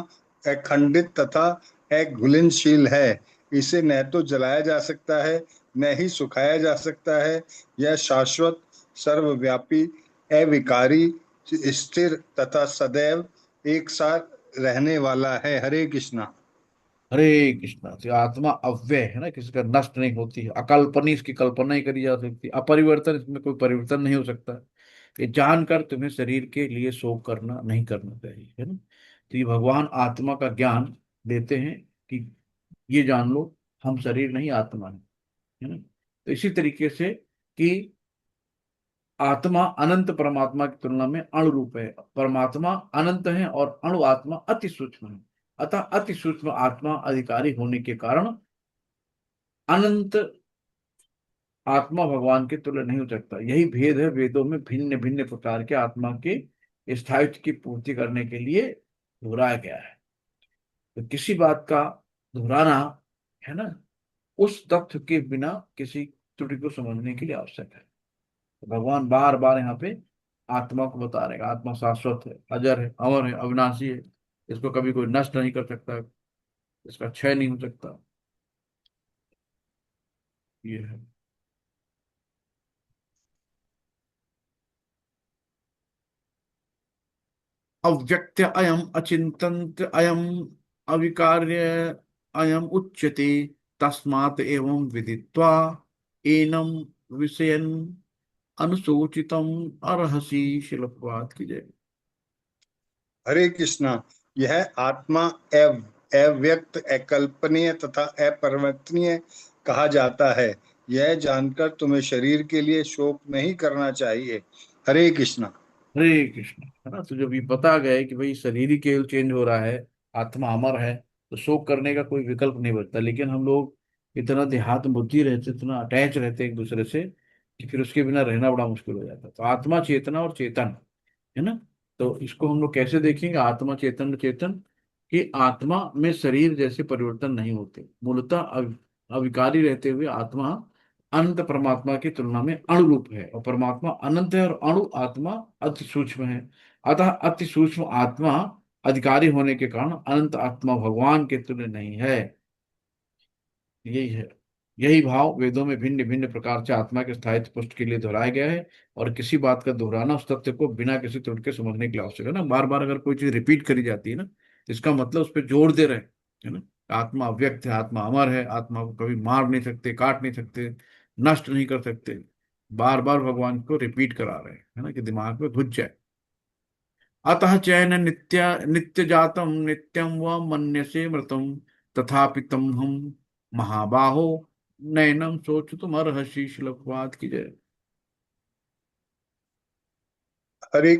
अखंडित तथा अघुलनशील है। इसे न तो जलाया जा सकता है, न ही सुखाया जा सकता है। यह शाश्वत, सर्वव्यापी, अविकारी, स्थिर तथा सदैव एक साथ रहने वाला है। हरे कृष्णा। हरे कृष्णा। तो आत्मा अव्यय है ना, किसी का नष्ट नहीं होती है, अकल्पनीय, इसकी कल्पना ही करी जा सकती है, अपरिवर्तन, इसमें कोई परिवर्तन नहीं हो सकता। ये जानकर तुम्हें शरीर के लिए शोक करना नहीं करना चाहिए, है ना। तो ये भगवान आत्मा का ज्ञान देते हैं कि ये जान लो, हम शरीर नहीं आत्मा है ना। तो इसी तरीके से कि आत्मा अनंत परमात्मा की तुलना में अणु रूप है। परमात्मा अनंत है और अणु आत्मा अति सूक्ष्म है। अतः अति सूक्ष्म आत्मा अधिकारी होने के कारण अनंत आत्मा भगवान के तुल्य नहीं हो सकता। यही भेद है वेदों में भिन्न भिन्न प्रकार के आत्मा के स्थायित्व की पूर्ति करने के लिए दोहराया गया है। तो किसी बात का दोहराना, है ना, उस तथ्य के बिना किसी त्रुटि को समझने के लिए आवश्यक है। तो भगवान बार बार यहाँ पे आत्मा को बता रहे हैं, आत्मा शाश्वत है, अजर है, अमर है, अविनाशी है, इसको कभी कोई नष्ट नहीं कर सकता, इसका क्षय नहीं हो सकता। ये है। अव्यक्त अयम अचिंतन अयम अविकार्य अयम उच्यते तस्मात् एवं विदित्वा एनम विषयन अनुसूचितम अर्हसि। शिल प्रभुपाद की जय। हरे कृष्णा। यह आत्मा अव्यक्त, अकल्पनीय तथा अपरिवर्तनीय कहा जाता है। यह जानकर तुम्हें शरीर के लिए शोक नहीं करना चाहिए। हरे कृष्णा। हरे कृष्ण। है ना, तो जब ये पता गया कि भाई शरीर ही केवल चेंज हो रहा है, आत्मा अमर है, तो शोक करने का कोई विकल्प नहीं बचता। लेकिन हम लोग इतना देहात्म बुद्धि रहते, इतना अटैच रहते एक दूसरे से, कि फिर उसके बिना रहना बड़ा मुश्किल हो जाता है। तो आत्मा चेतना और चेतन, है ना, तो इसको हम लोग कैसे देखेंगे? आत्मा चेतन चेतन, कि आत्मा में शरीर जैसे परिवर्तन नहीं होते, मूलतः अविकारी रहते हुए आत्मा अनंत परमात्मा की तुलना में अणु रूप है, और परमात्मा अनंत है और अणु आत्मा अति सूक्ष्म है। अतः अति सूक्ष्म आत्मा अधिकारी होने के कारण अनंत आत्मा भगवान के तुल्य नहीं है। यही है। यही भाव वेदों में भिन्न भिन्न प्रकार से आत्मा के स्थायित्व पुष्ट के लिए दोहराया गया है। और किसी बात का दोहराना उस तथ्य को बिना किसी त्रुटि के समझने के लिए आवश्यक है। ना, बार बार अगर कोई चीज रिपीट करी जाती है ना, तो इसका मतलब उस पर जोर दे रहे हैं, है ना। आत्मा अव्यक्त है, आत्मा अमर है, आत्मा को कभी मार नहीं सकते, काट नहीं सकते, नष्ट नहीं कर सकते। बार बार भगवान को रिपीट करा रहे हैं, है ना, कि दिमाग में घुस जाए। अतः चैन नित्य नित्य जातम नित्यम व मन्यसे मृतम तथापि तम हम महाबाहो नैनम सोच तुम अर्हसि। श्लोकवाद की जय। हरे,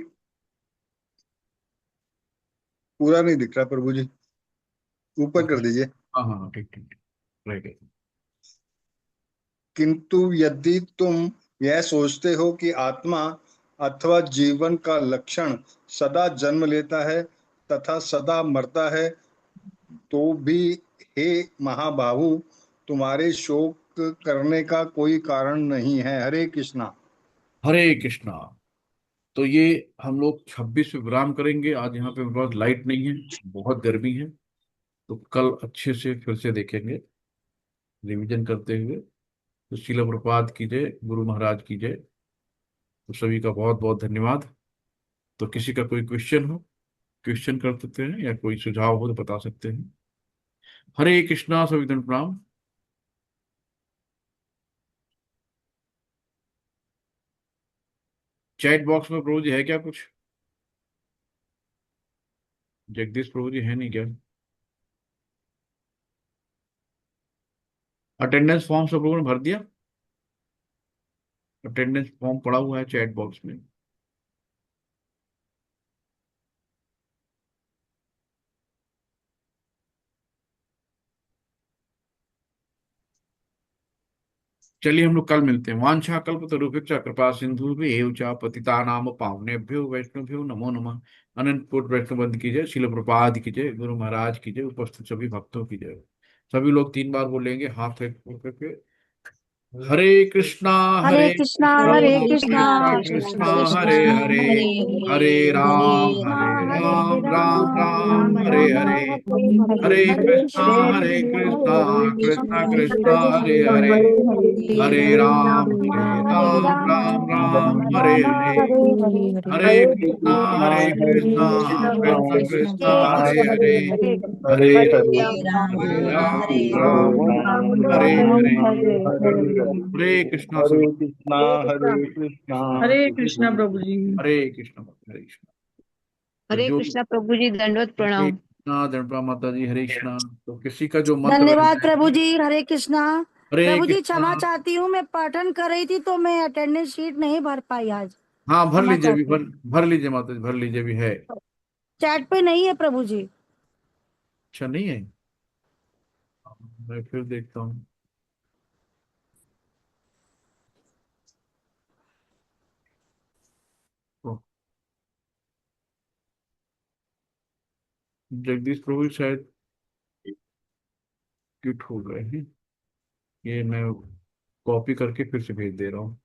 पूरा नहीं दिख रहा प्रभु जी, ऊपर कर दीजिए। हाँ हाँ हाँ, ठीक ठीक ठीक, रह गए। किंतु यदि तुम यह सोचते हो कि आत्मा अथवा जीवन का लक्षण सदा जन्म लेता है तथा सदा मरता है, तो भी हे महाबाहु, तुम्हारे शोक करने का कोई कारण नहीं है। हरे कृष्णा। हरे कृष्णा। तो ये हम लोग 26 पे विराम करेंगे। आज यहाँ पे मेरे पास लाइट नहीं है, बहुत गर्मी है, तो कल अच्छे से फिर से देखेंगे, रिवीजन करते हुए। तो शिल प्रपात की जय, गुरु महाराज की जय। तो सभी का बहुत बहुत धन्यवाद। तो किसी का कोई क्वेश्चन हो, क्वेश्चन कर सकते हैं, या कोई सुझाव हो तो बता सकते हैं। हरे कृष्णा, सभी धन प्रणाम। चैट बॉक्स में प्रभु जी है क्या कुछ? जगदीश प्रभु जी है नहीं क्या? अटेंडेंस फॉर्म सब लोगों ने भर दिया? अटेंडेंस फॉर्म पड़ा हुआ है चैट बॉक्स में। चलिए हम लोग कल मिलते हैं। वांछा कल्पतरुभ्यश्च कृपा सिंधुभ्येव च पतितानाम पावनेभ्यो वैष्णवेभ्यो नमो नमः। अनंत कोटि वैष्णववंद की जय, शिल प्रपाद की जय, गुरु महाराज की जय, उपस्थित सभी भक्तों की जय। सभी लोग 3 बार बोलेंगे हाथ करके। हरे कृष्णा हरे हरे कृष्णा कृष्णा हरे हरे कृष्णा कृष्णा कृष्णा कृष्णा कृष्ण कृष्णा हरे हरे, हरे हरे हरे राम हरे हरे हरे राम राम राम राम राम राम हरे राम हरे। हरे हरे हरे हरे कृष्णा कृष्ण हरे कृष्णा हरे कृष्णा कृष्णा कृष्णा हरे कृष्णा हरे, हरे हरे हरे राम हरे हरे राम राम राम राम राम हरे राम हरे। हरे हरे हरे हरे कृष्णा हरे कृष्णा कृष्णा कृष्णा कृष्णा हरे कृष्णा हरे, हरे हरे हरे हरे हरे, राम राम हरे हरे राम राम राम राम राम हरे हरे। हरे हरे, हरे कृष्णा हरे सभी। कृष्णा हरे कृष्णा हरे कृष्णा कृष्णा प्रभु जी। हरे कृष्णा हरे कृष्णा। तो हरे जो कृष्णा प्रभु जी, दंडवत हरे प्रणाम। कृष्णा, दंडप्रा माता जी, हरे कृष्णा। तो किसी का जो मंत्र रह धन्यवाद जाए, प्रभु जी। हरे कृष्णा। हरे प्रभु जी कृष्णा। क्षमा चाहती हूँ, मैं पठन कर रही थी तो मैं अटेंडेंस शीट नहीं भर पाई आज। हाँ भर क्षमा लीजिए, अभी चाहती हूँ। भर लीजिए माता जी, भर लीजिए, अभी है। चैट पे नहीं है प्रभु जी। अच्छा नहीं है, मैं फिर देखता हूँ। ओ, जगदीश प्रभु शायद क्विट हो गए हैं। ये मैं कॉपी करके फिर से भेज दे रहा हूँ।